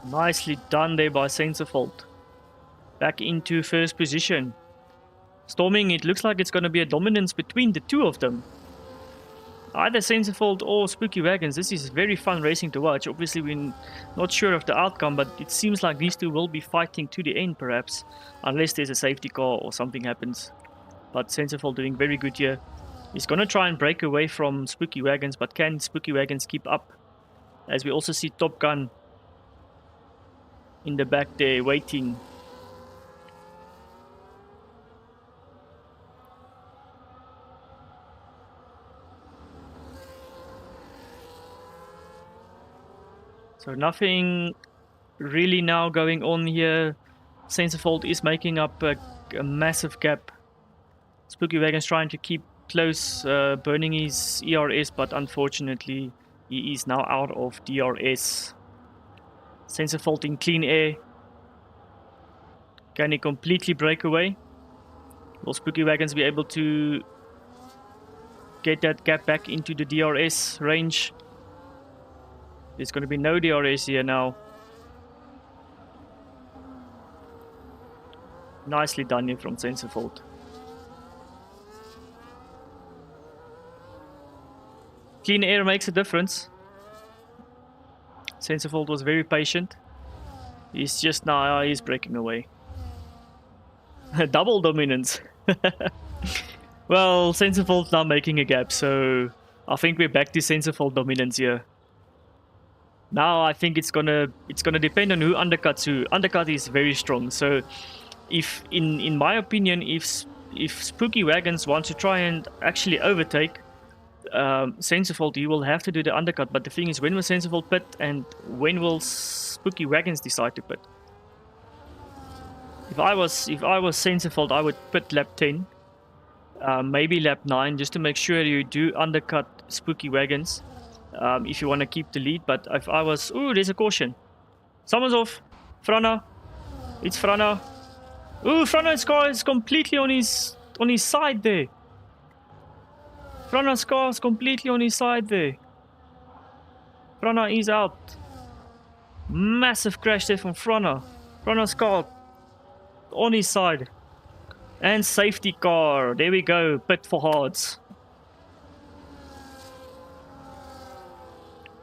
Nicely done there by Sensorfault. Back into first position. Storming, it looks like it's going to be a dominance between the two of them. Either Sensorfault or Spooky Wagons. This is very fun racing to watch. Obviously, we're not sure of the outcome, but it seems like these two will be fighting to the end, perhaps. Unless there's a safety car or something happens. But Sensorfault doing very good here. He's going to try and break away from Spooky Wagons, but can Spooky Wagons keep up? As we also see Top Gun in the back there, waiting. So nothing really now going on here. Sensorfault is making up a massive gap. Spooky Wagon's trying to keep close, burning his ERS, but unfortunately he is now out of DRS. Sensorfault in clean air. Can he completely break away? Will Spooky Wagons be able to get that gap back into the DRS range? There's going to be no DRS here now. Nicely done here from Sensorfault. Clean air makes a difference. Sensorfault was very patient. He's just now, he's breaking away. Double dominance. Well, Sensorfault's now making a gap, so I think we're back to Sensorfault dominance here. Now I think it's gonna depend on who undercuts who. Undercut is very strong, so if in my opinion, if Spooky Wagons want to try and actually overtake Sensorfault, he will have to do the undercut. But the thing is, when will Sensorfault pit, and when will Spooky Wagons decide to pit? If I was Sensorfault, I would pit lap 10, maybe lap 9, just to make sure you do undercut Spooky Wagons. If you want to keep the lead. But if I was... Ooh, there's a caution. Someone's off. Frana. It's Frana. Ooh, Frana's car is completely on his side there. Frana's car is completely on his side there. Frana is out. Massive crash there from Frana. Frana's car on his side. And safety car. There we go. Pit for hards.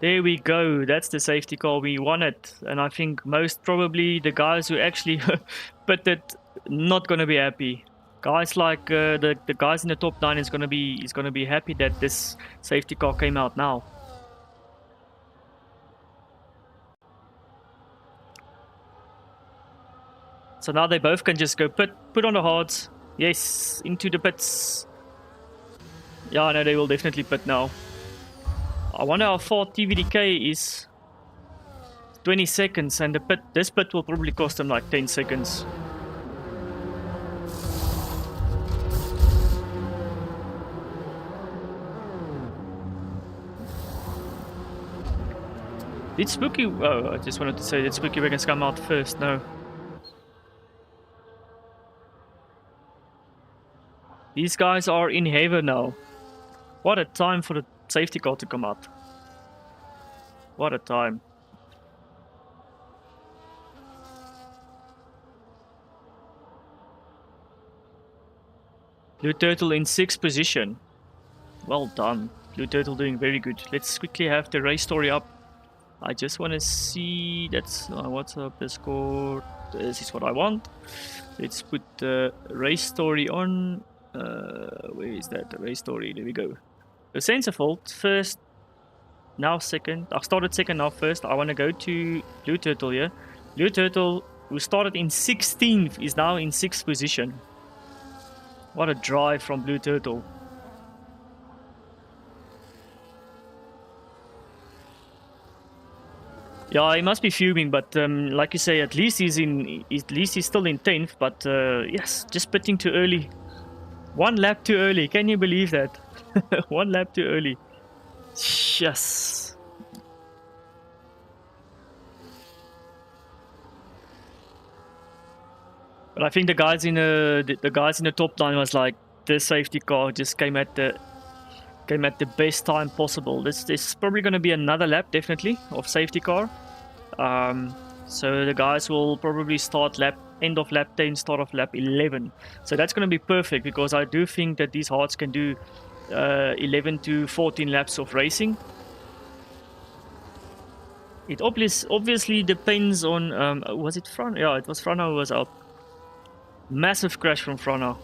There we go, that's the safety car we wanted. And I think most probably the guys who actually pitted not gonna be happy. Guys like the guys in the top 9 is gonna be happy that this safety car came out now. So now they both can just go put on the hards. Yes, into the pits. Yeah, no, they will definitely pit now. I wonder how far TVDK is. 20 seconds, and this pit will probably cost them like 10 seconds. Did Spooky... Oh, I just wanted to say, did Spooky Wagons come out first? No. These guys are in heaven now. What a time for the safety car to come out. What a time. Blue Turtle in 6th position. Well done. Blue Turtle doing very good. Let's quickly have the race story up. I just want to see... That's what's up, the score. This is what I want. Let's put the race story on. Where is that? The race story. There we go. The Sensorfault first, now second. I started second, now first. I want to go to Blue Turtle here. Blue Turtle, who started in 16th, is now in 6th position. What a drive from Blue Turtle. Yeah, he must be fuming, but like you say, at least he's still in 10th. But yes, just pitting too early. One lap too early. Can you believe that? One lap too early. Yes. But I think the guys in the top 9 was like, the safety car just came at the best time possible. This is probably going to be another lap, definitely, of safety car. So the guys will probably start end of lap 10, start of lap 11. So that's going to be perfect, because I do think that these hearts can do 11 to 14 laps of racing. It obviously depends on was it Frano? Yeah, it was Frano who was out. Massive crash from Frano.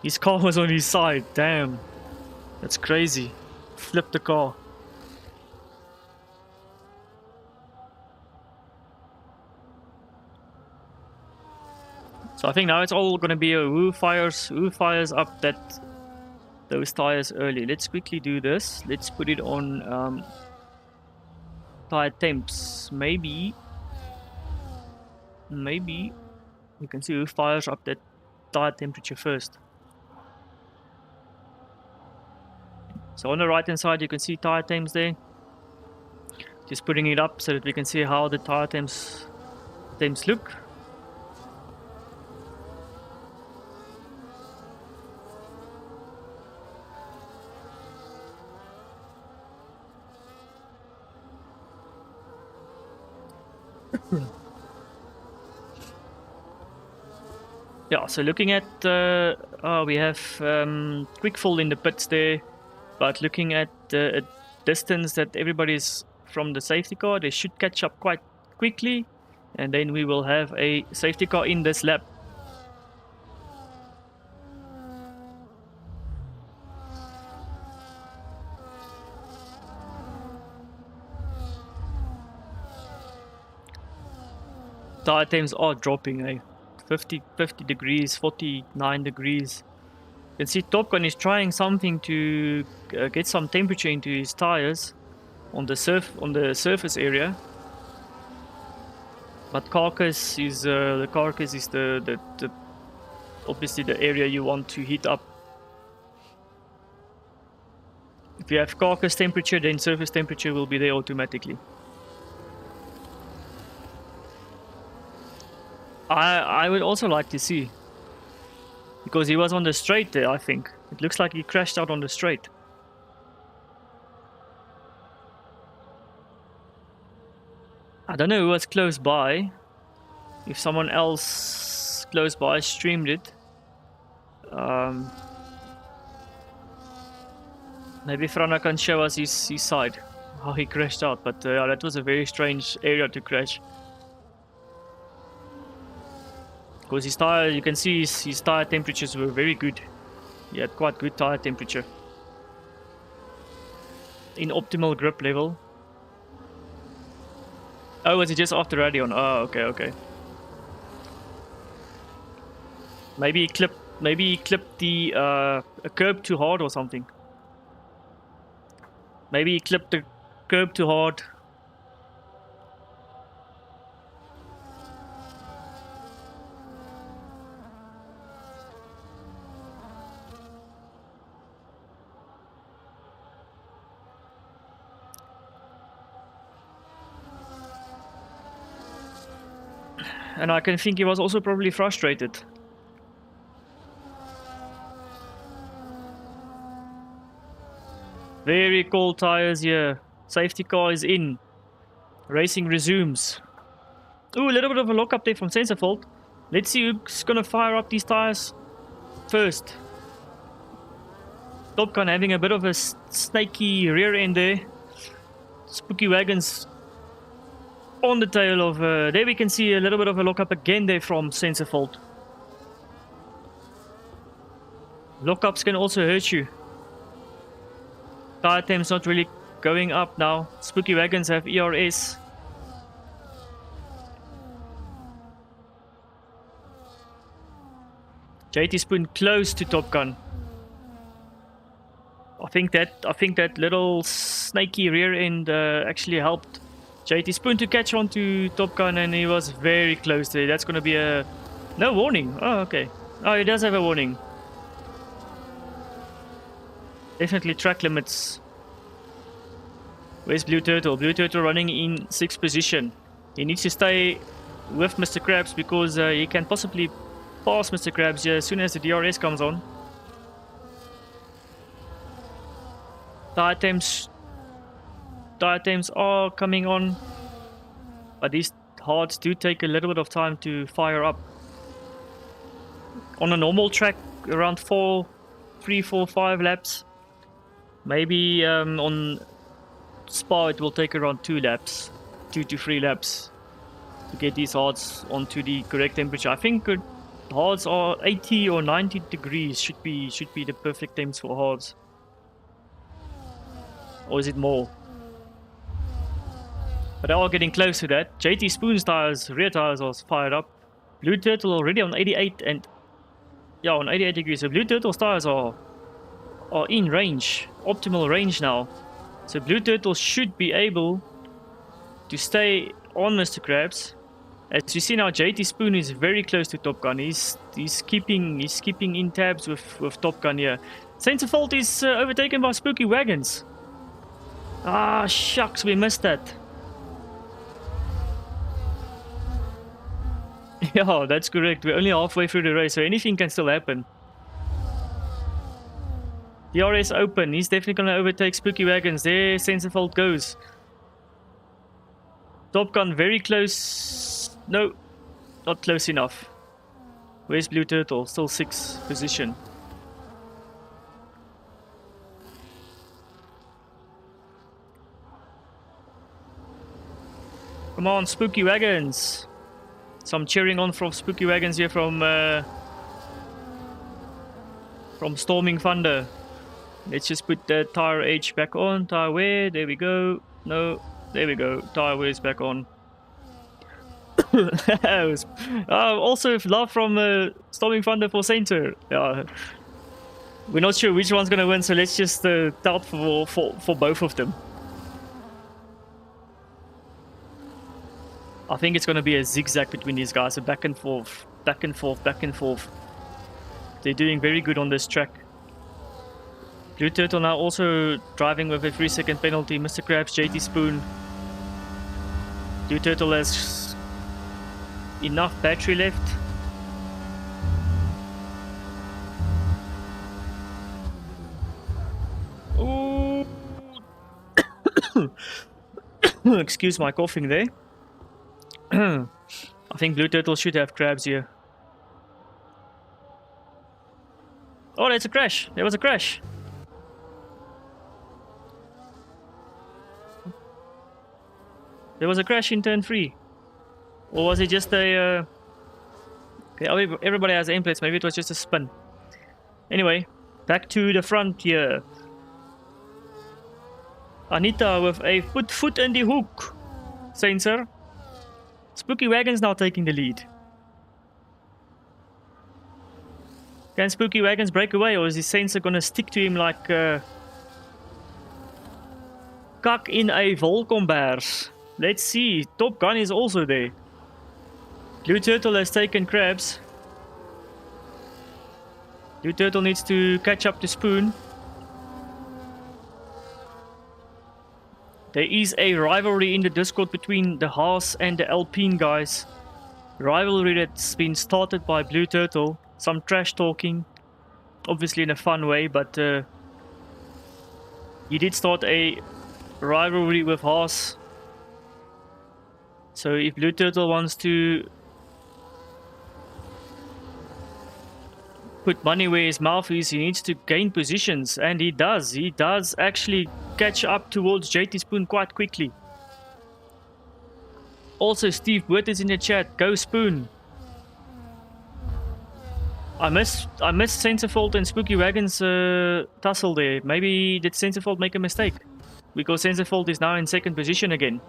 His car was on his side. Damn, that's crazy. Flipped the car. So I think now it's all gonna be a who fires up those tires early. Let's quickly do this. Let's put it on tire temps. Maybe you can see who fires up that tire temperature first. So on the right hand side you can see tire temps there. Just putting it up so that we can see how the tire temps look. Yeah, so looking at we have quick fall in the pits there, but looking at the distance that everybody's from the safety car, they should catch up quite quickly, and then we will have a safety car in this lap. Tire temps are dropping, eh? 50 degrees, 49 degrees. You can see Top Gun is trying something to get some temperature into his tires on the surface area. But carcass is the obviously the area you want to heat up. If you have carcass temperature, then surface temperature will be there automatically. I would also like to see, because he was on the straight there. I think it looks like he crashed out on the straight. I don't know who was close by. If someone else close by streamed it, maybe Frana can show us his side, how he crashed out. But yeah, that was a very strange area to crash. Because his tire, you can see his tire temperatures were very good. He had quite good tire temperature. In optimal grip level. Oh, was it just after Radion? Oh, okay. Maybe he clipped the a curb too hard or something. Maybe he clipped the curb too hard. And I can think he was also probably frustrated. Very cold tires here. Safety car is in. Racing resumes. Ooh, a little bit of a lock-up there from Sensorfault. Let's see who's gonna fire up these tires first. Top Gun having a bit of a snaky rear end there. Spooky Wagons on the tail of... there we can see a little bit of a lock-up again there from Sensorfault. Lock-ups can also hurt you. Tire temps not really going up now. Spooky Wagons have ERS. JT Spoon close to Top Gun. I think that little snaky rear end actually helped JT Spoon to catch on to Top Gun, and he was very close there. That's going to be a... no warning. Oh, okay. Oh, he does have a warning. Definitely track limits. Where's Blue Turtle? Blue Turtle running in 6th position. He needs to stay with Mr. Krabs because he can possibly pass Mr. Krabs as soon as the DRS comes on. Diatems are coming on, but these hards do take a little bit of time to fire up. On a normal track, around 3, 4, 5 laps. Maybe on Spa it will take around 2 laps, 2 to 3 laps to get these hards onto the correct temperature. I think hards are 80 or 90 degrees should be the perfect temps for hards. Or is it more? But they are getting close to that. JT Spoon's tires, rear tires are fired up. Blue Turtle already on 88 and yeah, on 88 degrees. So Blue Turtle's tires are in range, optimal range now. So Blue Turtle should be able to stay on Mr. Krabs. As you see now, JT Spoon is very close to Top Gun. He's keeping in tabs with Top Gun here. Sensefault is overtaken by Spooky Wagons. Ah, shucks, we missed that. Yeah, that's correct. We're only halfway through the race, so anything can still happen. DRS open. He's definitely going to overtake Spooky Wagons. There Sensefault goes. Top Gun very close. No, not close enough. Where's Blue Turtle? Still 6th position. Come on, Spooky Wagons. Some cheering on from Spooky Wagons here from Storming Thunder. Let's just put the tire H back on. Tire wear, there we go. No, there we go. Tire wear is back on. Also, love from Storming Thunder for Center. Yeah, we're not sure which one's gonna win, so let's just start for both of them. I think it's gonna be a zigzag between these guys, a back and forth, back and forth, back and forth. They're doing very good on this track. Blue Turtle now also driving with a 3-second penalty. Mr. Krabs, JT Spoon. Blue Turtle has enough battery left. Ooh. Excuse my coughing there. I think Blue Turtle should have Krabs here. Oh, there's a crash. There was a crash. There was a crash in turn 3. Or was it just a... Okay, everybody has aim plates. Maybe it was just a spin. Anyway, back to the front here. Anita with a foot in the hook. Sensor. Spooky Wagons now taking the lead. Can Spooky Wagons break away, or is his Sensor gonna stick to him like kak in a wolkombaars? Let's see. Top Gun is also there. Blue Turtle has taken Krabs. Blue Turtle needs to catch up to Spoon. There is a rivalry in the Discord between the Haas and the Alpine guys. Rivalry that's been started by Blue Turtle. Some trash talking. Obviously in a fun way, but he did start a rivalry with Haas. So if Blue Turtle wants to put money where his mouth is, he needs to gain positions, and he does. He does actually catch up towards JT Spoon quite quickly. Also, Steve Witt is in the chat. Go Spoon. I missed Sensefault and Spooky Wagons tussle there. Maybe did Sensefault make a mistake? Because Sensefault is now in 2nd position again.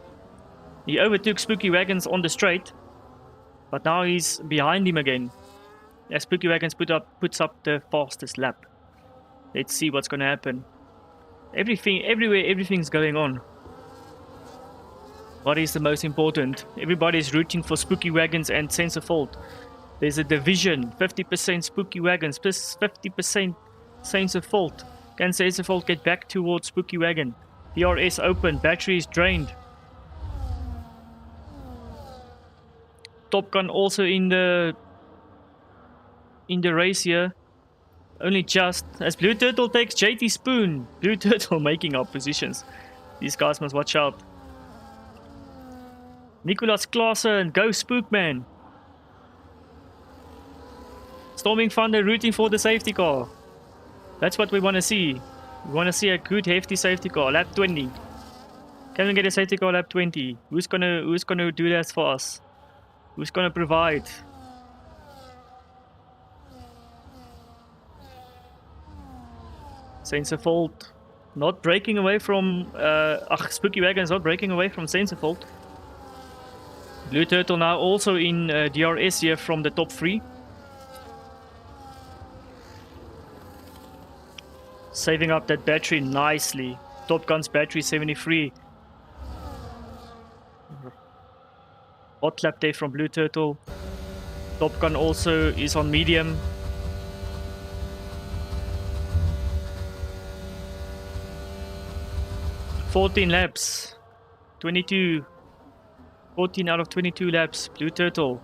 He overtook Spooky Wagons on the straight, but now he's behind him again. As Spooky Wagons puts up the fastest lap. Let's see what's gonna happen. Everything's going on. What is the most important? Everybody's rooting for Spooky Wagons and Sensefault. There's a division. 50% Spooky Wagons plus 50% Sensefault. Can Sensefault get back towards Spooky Wagon? DRS open. Battery is drained. Top Gun also in the race here. Only just. As Blue Turtle takes JT Spoon. Blue Turtle making up positions. These guys must watch out. Nicolas Klaassen, go Spookman. Storming Thunder rooting for the safety car. That's what we want to see. We want to see a good hefty safety car. Lap 20. Can we get a safety car lap 20? Who's gonna do that for us? Who's gonna provide? Sensefold not breaking away from Spooky Wagon's not breaking away from Sensefold. Blue Turtle now also in DRS here from the top 3. Saving up that battery nicely. Top Gun's battery 73. Hot lap day from Blue Turtle. Top Gun also is on medium. $14 laps. 22. 14 out of 22 laps. Blue Turtle.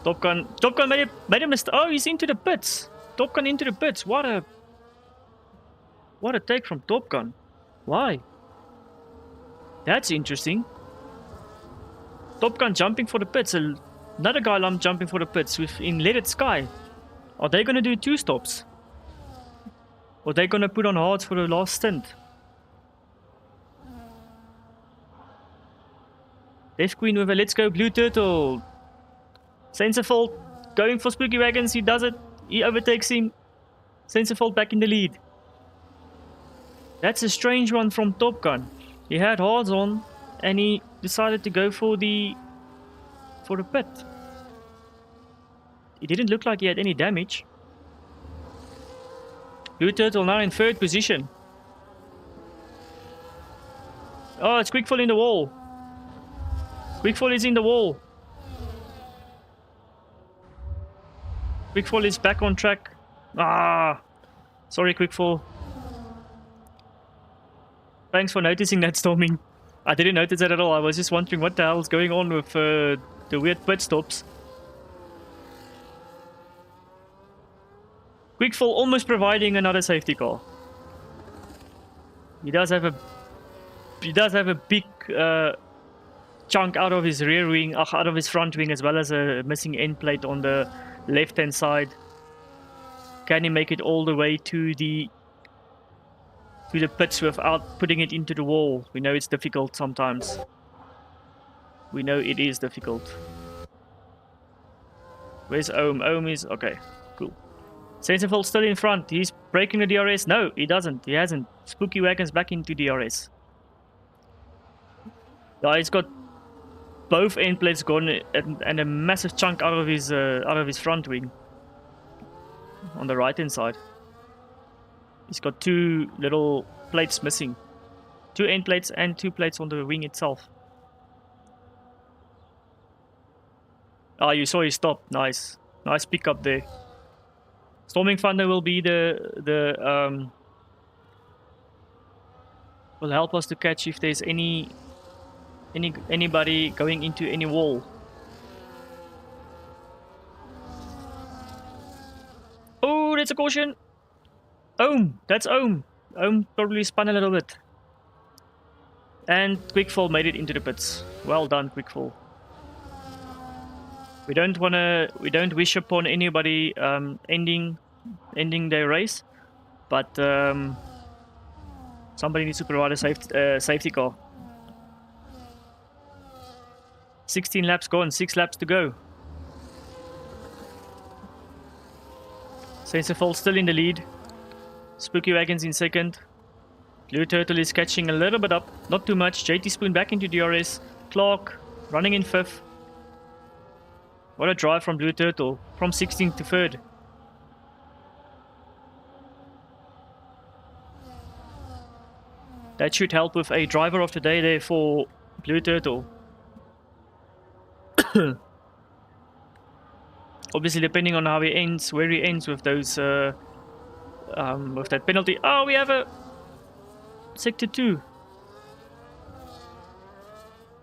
Top Gun made a mistake. Oh, he's into the pits. Top Gun into the pits. What a take from Top Gun. Why? That's interesting. Top Gun jumping for the pits. Another guy jumping for the pits in Leaded Sky. Are they going to do 2 stops? Or are they going to put on hards for the last stint? Death Queen with a let's go Blue Turtle. Sensefold going for Spooky Wagons. He does it. He overtakes him. Sensefold back in the lead. That's a strange one from Top Gun. He had hards on and he decided to go for the pit. It didn't look like he had any damage. Blue Turtle now in 3rd position. Oh, it's Quickfall in the wall. Quickfall is in the wall. Quickfall is back on track. Ah, sorry Quickfall. Thanks for noticing that, Storming. I didn't notice that at all. I was just wondering what the hell is going on with the weird pit stops. Quickfall almost providing another safety car. He does have a big chunk out of his rear wing, out of his front wing, as well as a missing end plate on the left hand side. Can he make it all the way to the pits without putting it into the wall? We know it's difficult sometimes. We know it is difficult. Where's Ohm? Ohm is okay. Cool. Sensefold still in front. He's breaking the DRS. No, he doesn't. He hasn't. Spooky Wagon's back into DRS. Yeah, he's got both end plates gone and a massive chunk out of his front wing on the right hand side. He's got 2 little plates missing. 2 end plates and 2 plates on the wing itself. Ah, you saw he stopped. Nice. Nice pickup there. Storming Thunder will be will help us to catch if there's anybody going into any wall. Oh, that's a caution. Ohm, that's Ohm. Ohm probably spun a little bit. And Quickfall made it into the pits. Well done, Quickfall. We don't wish upon anybody ending their race, but somebody needs to provide a safety car. 16 laps gone, 6 laps to go. Sensefold still in the lead. Spooky Wagon's in 2nd. Blue Turtle is catching a little bit up, not too much. JT Spoon back into DRS. Clark running in 5th. What a drive from Blue Turtle, from 16th to 3rd. That should help with a driver of the day there for Blue Turtle. Obviously, depending on how he ends, where he ends with those, with that penalty. Oh, we have a sector 2.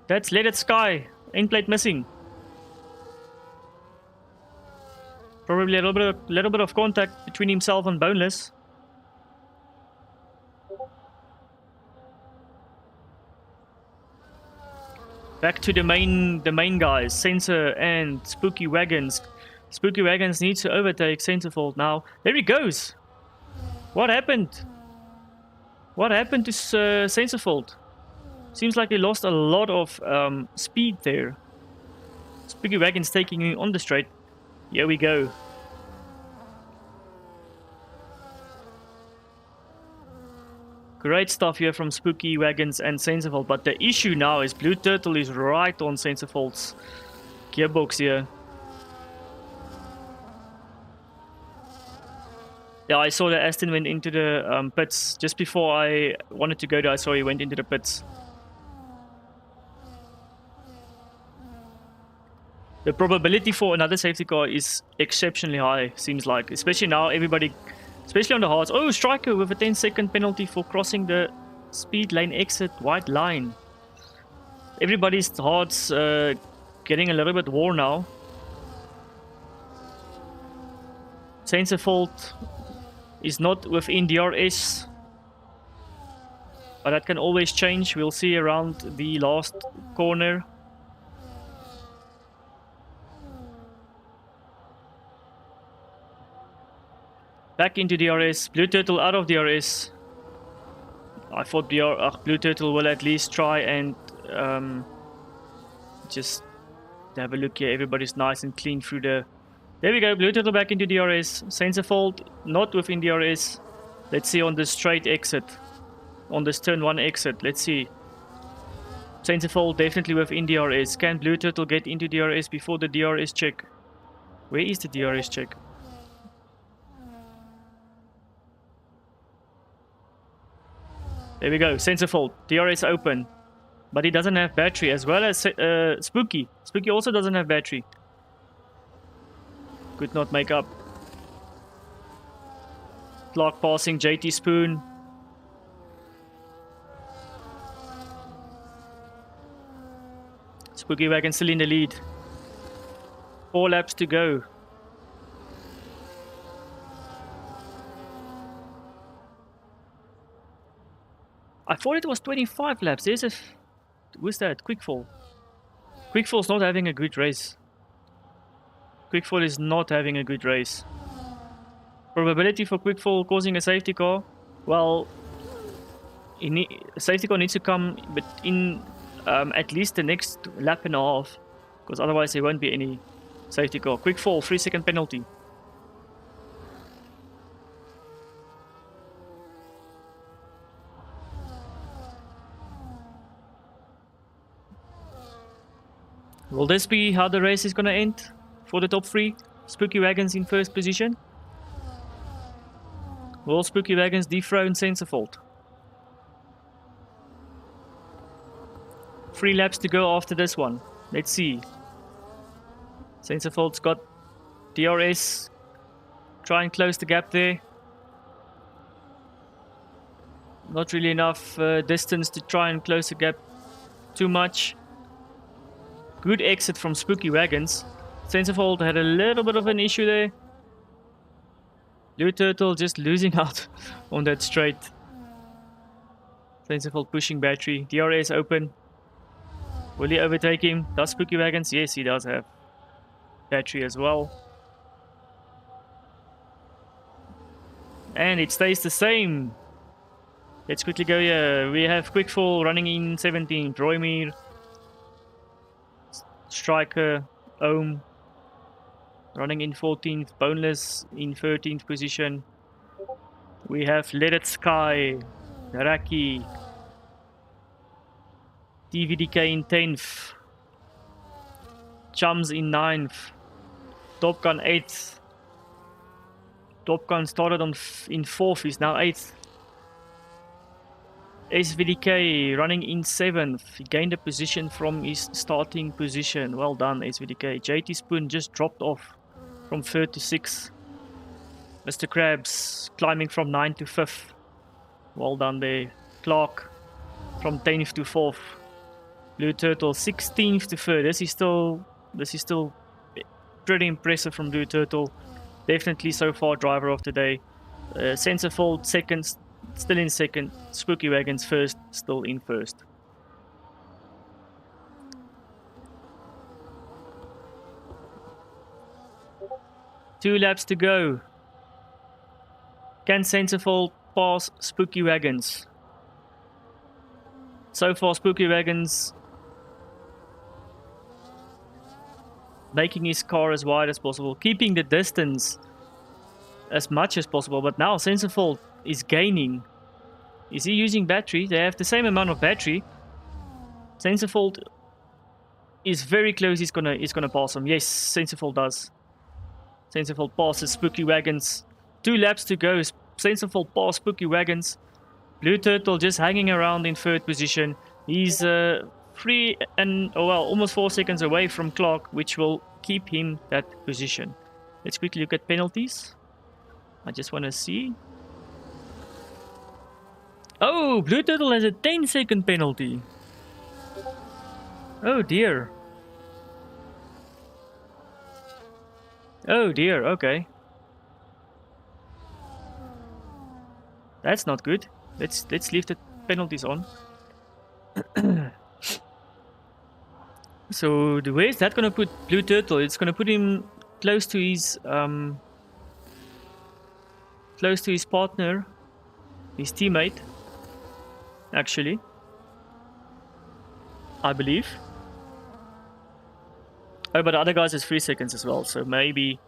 That's Leaded Sky. End plate missing. Probably a little bit of contact between himself and Boneless. Back to the main guys, Sensor and Spooky Wagons. Spooky Wagons needs to overtake Sensorfold now. There he goes. What happened? What happened to Sensorfold? Seems like he lost a lot of speed there. Spooky Wagons taking him on the straight. Here we go. Great stuff here from Spooky Wagons and Sensorfold, but the issue now is Blue Turtle is right on Sensorfold's gearbox here. Yeah, I saw that Aston went into the pits. Just before I wanted to go there, I saw he went into the pits. The probability for another safety car is exceptionally high, seems like. Especially now, everybody... Especially on the hards. Oh, Striker with a 10-second penalty for crossing the speed lane exit white line. Everybody's hards getting a little bit worn now. Sensorfold is not within DRS. But that can always change. We'll see around the last corner. Back into DRS. Blue Turtle out of DRS. I thought Blue Turtle will at least try and just have a look here. Everybody's nice and clean through the... There we go. Blue Turtle back into DRS. Sensorfold not within DRS. Let's see on the straight exit. On this turn 1 exit. Let's see. Sensorfold definitely within DRS. Can Blue Turtle get into DRS before the DRS check? Where is the DRS check? There we go, Sensorfold, DRS open. But he doesn't have battery, as well as Spooky. Spooky also doesn't have battery. Could not make up. Clark passing JT Spoon. Spooky Wagon still in the lead. 4 laps to go. I thought it was 25 laps. There's a... Who's that? Quickfall. Quickfall's not having a good race. Quickfall is not having a good race. Probability for Quickfall causing a safety car? Well, a safety car needs to come in at least the next lap and a half. Because otherwise there won't be any safety car. Quickfall, 3-second penalty. Will this be how the race is going to end for the top 3? Spooky Wagons in first position. Will Spooky Wagons dethrone Sensorfold? 3 laps to go after this one. Let's see. Sensorfold's got DRS. Try and close the gap there. Not really enough distance to try and close the gap too much. Good exit from Spooky Wagons. Sensorfold had a little bit of an issue there. Blue Turtle just losing out on that straight. Sensorfold pushing battery. DRS open. Will he overtake him? Does Spooky Wagons? Yes, he does have battery as well. And it stays the same. Let's quickly go here. We have Quickfall running in 17th. Roymere. Striker, Ohm, running in 14th, Boneless in 13th position. We have Let It Sky, Raki, TVDK in 10th, Chums in 9th, Top Gun 8th. Top Gun started in 4th, he's now 8th. SVDK running in 7th. He gained a position from his starting position. Well done, SVDK. JT Spoon just dropped off from 3rd to 6th. Mr. Krabs climbing from 9th to 5th. Well done there. Clark from 10th to 4th. Blue Turtle 16th to 3rd. This is still pretty impressive from Blue Turtle. definitely so far driver of the day. Sensifold second, still in second. Spooky Wagons first, still in first. Two laps to go. Can Sensifold pass Spooky Wagons? So far, Spooky Wagons making his car as wide as possible, keeping the distance as much as possible. But now Sensifold is gaining. Is he using battery? They have the same amount of battery. Sensifold is very close. He's gonna pass him. Yes, Sensifold does. Sensifold passes Spooky Wagons. 2 laps to go. Sensifold pass Spooky Wagons. Blue Turtle just hanging around in third position. He's 3 and almost 4 seconds away from Clark, which will keep him that position. Let's quickly look at penalties. I just want to see. Oh, Blue Turtle has a 10-second penalty. Oh dear. Oh dear, okay. That's not good. Let's leave the penalties on. So where is that gonna put Blue Turtle? It's gonna put him close to his partner, his teammate. Actually, I believe. Oh, but the other guys is 3 seconds as well, so maybe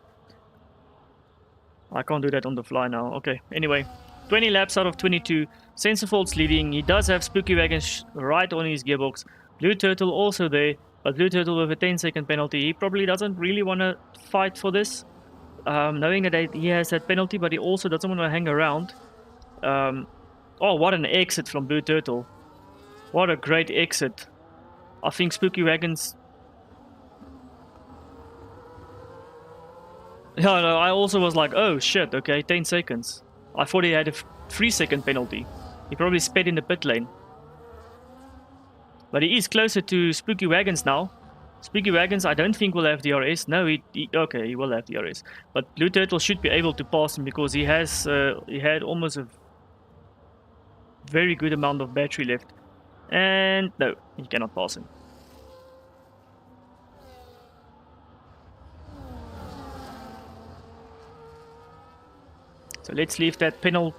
I can't do that on the fly now. Okay, anyway, 20 laps out of 22. Sensifold's leading. He does have Spooky Wagons right on his gearbox. Blue Turtle also there, but Blue Turtle with a 10-second penalty. He probably doesn't really want to fight for this, knowing that he has that penalty, but he also doesn't want to hang around. Oh, what an exit from Blue Turtle. What a great exit. I think Spooky Wagons... Yeah, no, I also was like, oh shit, okay, 10 seconds. I thought he had a 3-second penalty. He probably sped in the pit lane. But he is closer to Spooky Wagons now. Spooky Wagons, I don't think will have DRS. No, okay, he will have DRS. But Blue Turtle should be able to pass him because he has he had almost a very good amount of battery left. And no, he cannot pass him. So let's leave that penalty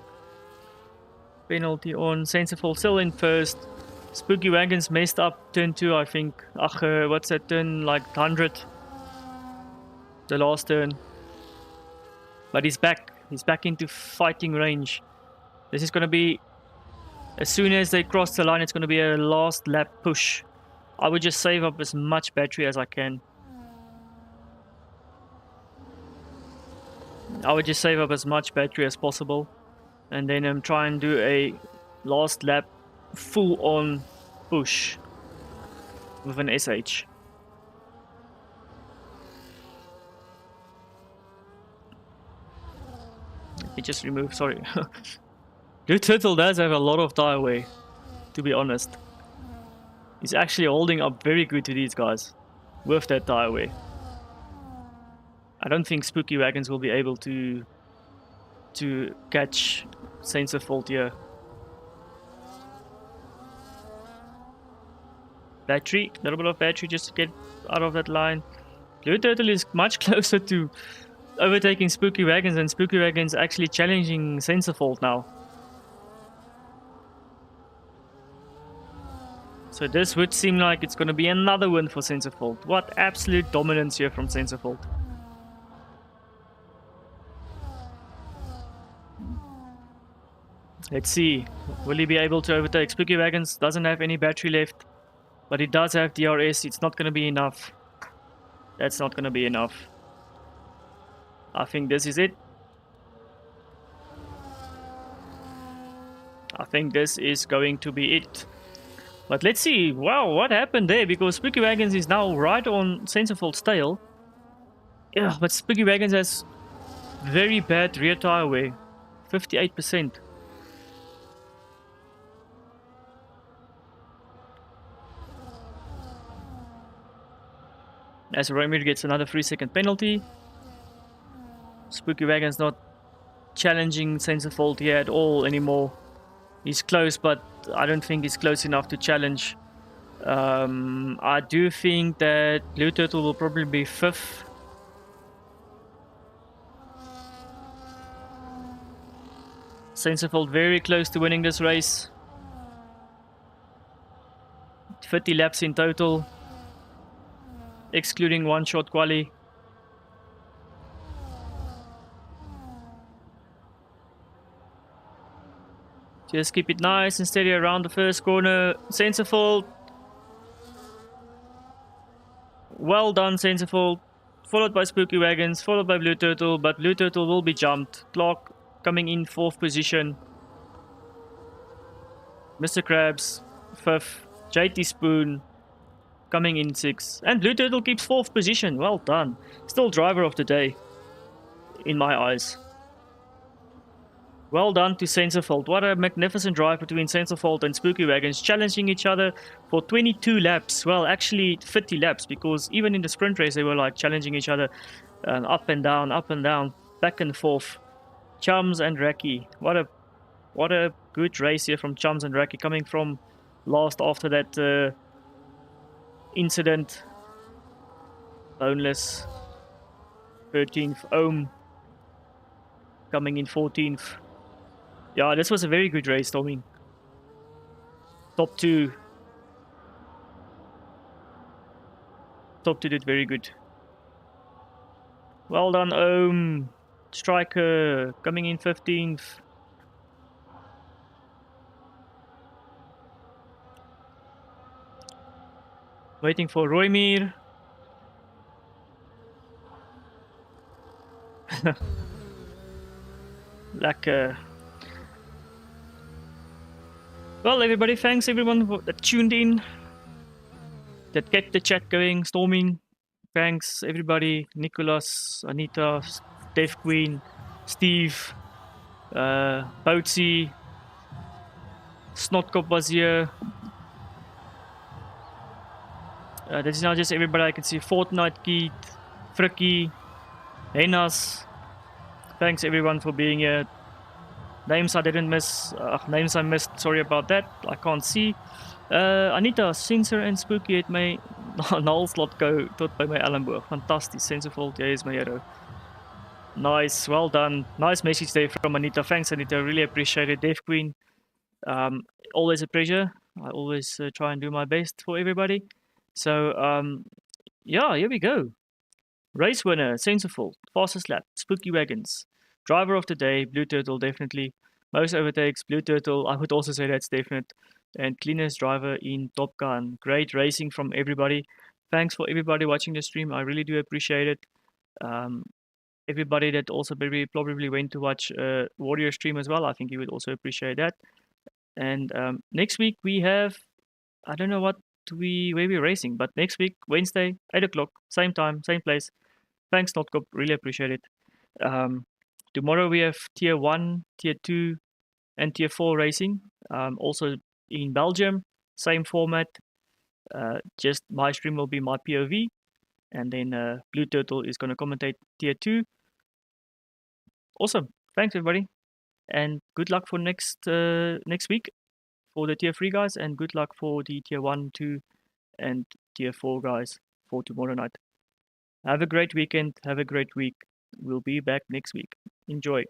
on. Sensible still in first. Spooky Wagons messed up turn 2, I think. What's that turn? Like 100. The last turn. But he's back. He's back into fighting range. This is going to be... As soon as they cross the line, it's going to be a last lap push. I would just save up as much battery as I can. I would just save up as much battery as possible. And then try and do a last lap full on push with an SH. It just removed, sorry. Blue Turtle does have a lot of tire wear, to be honest. He's actually holding up very good to these guys with that tire wear. I don't think Spooky Wagons will be able to catch Saints of Fault here. Battery, a little bit of battery just to get out of that line. Blue Turtle is much closer to overtaking Spooky Wagons, and Spooky Wagons actually challenging Sensifold now. So this would seem like it's going to be another win for Sensifold. What absolute dominance here from Sensifold. Let's see. Will he be able to overtake? Spooky Wagons doesn't have any battery left, but he does have DRS. It's not going to be enough. That's not going to be enough. I think this is it. I think this is going to be it. But let's see. Wow, what happened there? Because Spooky Wagons is now right on Sensifold's tail. Yeah, but Spooky Wagons has very bad rear tire wear. 58%. As Romir gets another 3-second penalty. Spooky Wagon's not challenging Sensafold here at all anymore. He's close, but I don't think he's close enough to challenge. I do think that Blue Turtle will probably be 5th. Sensafold very close to winning this race. 50 laps in total, excluding one short quali. Just keep it nice and steady around the first corner. Sensafold. Well done, Sensafold. Followed by Spooky Wagons, followed by Blue Turtle, but Blue Turtle will be jumped. Clark coming in 4th position. Mr. Krabs, 5th. JT Spoon coming in 6th. And Blue Turtle keeps 4th position. Well done. Still driver of the day, in my eyes. Well done to Sensafold. What a magnificent drive between Sensafold and Spooky Wagons, challenging each other for 22 laps. Well, actually 50 laps, because even in the sprint race they were like challenging each other up and down, back and forth. Chums and Raki. What a good race here from Chums and Raki, coming from last after that incident. Boneless 13th. Ohm coming in 14th. Yeah, this was a very good race, Tommy. Top two did very good. Well done, Ohm. Striker coming in 15th. Waiting for Roymir. Lekker. Well, everybody, thanks everyone that tuned in, that kept the chat going, storming. Thanks everybody, Nicholas, Anita, Dave Queen, Steve, Boatsy, Snotkop was here. This is now just everybody I can see. Fortnite, Keith, Frikkie, Henas. Thanks everyone for being here. Names I didn't miss. Names I missed. Sorry about that. I can't see. Anita, Sensor en Spooky het my naalslot go tot by my elmboog. Fantasties. Sensafold, jy is my hero. Nice, well done. Nice message there from Anita. Thanks, Anita. Really appreciate it. Dave Queen, always a pleasure. I always try and do my best for everybody. So, yeah, here we go. Race winner, Sensafold. Fastest lap, Spooky Wagons. Driver of the day, Blue Turtle, definitely. Most overtakes, Blue Turtle. I would also say that's definite. And cleanest driver in Top Gun. Great racing from everybody. Thanks for everybody watching the stream. I really do appreciate it. Everybody that also probably went to watch Warrior stream as well. I think you would also appreciate that. And next week we have, I don't know where we're racing, but next week, Wednesday, 8 o'clock, same time, same place. Thanks, Notkop. Really appreciate it. Tomorrow we have Tier 1, Tier 2, and Tier 4 racing. Also in Belgium, same format. Just my stream will be my POV. And then Blue Turtle is going to commentate Tier 2. Awesome. Thanks, everybody. And good luck for next week for the Tier 3 guys. And good luck for the Tier 1, 2, and Tier 4 guys for tomorrow night. Have a great weekend. Have a great week. We'll be back next week. Enjoy.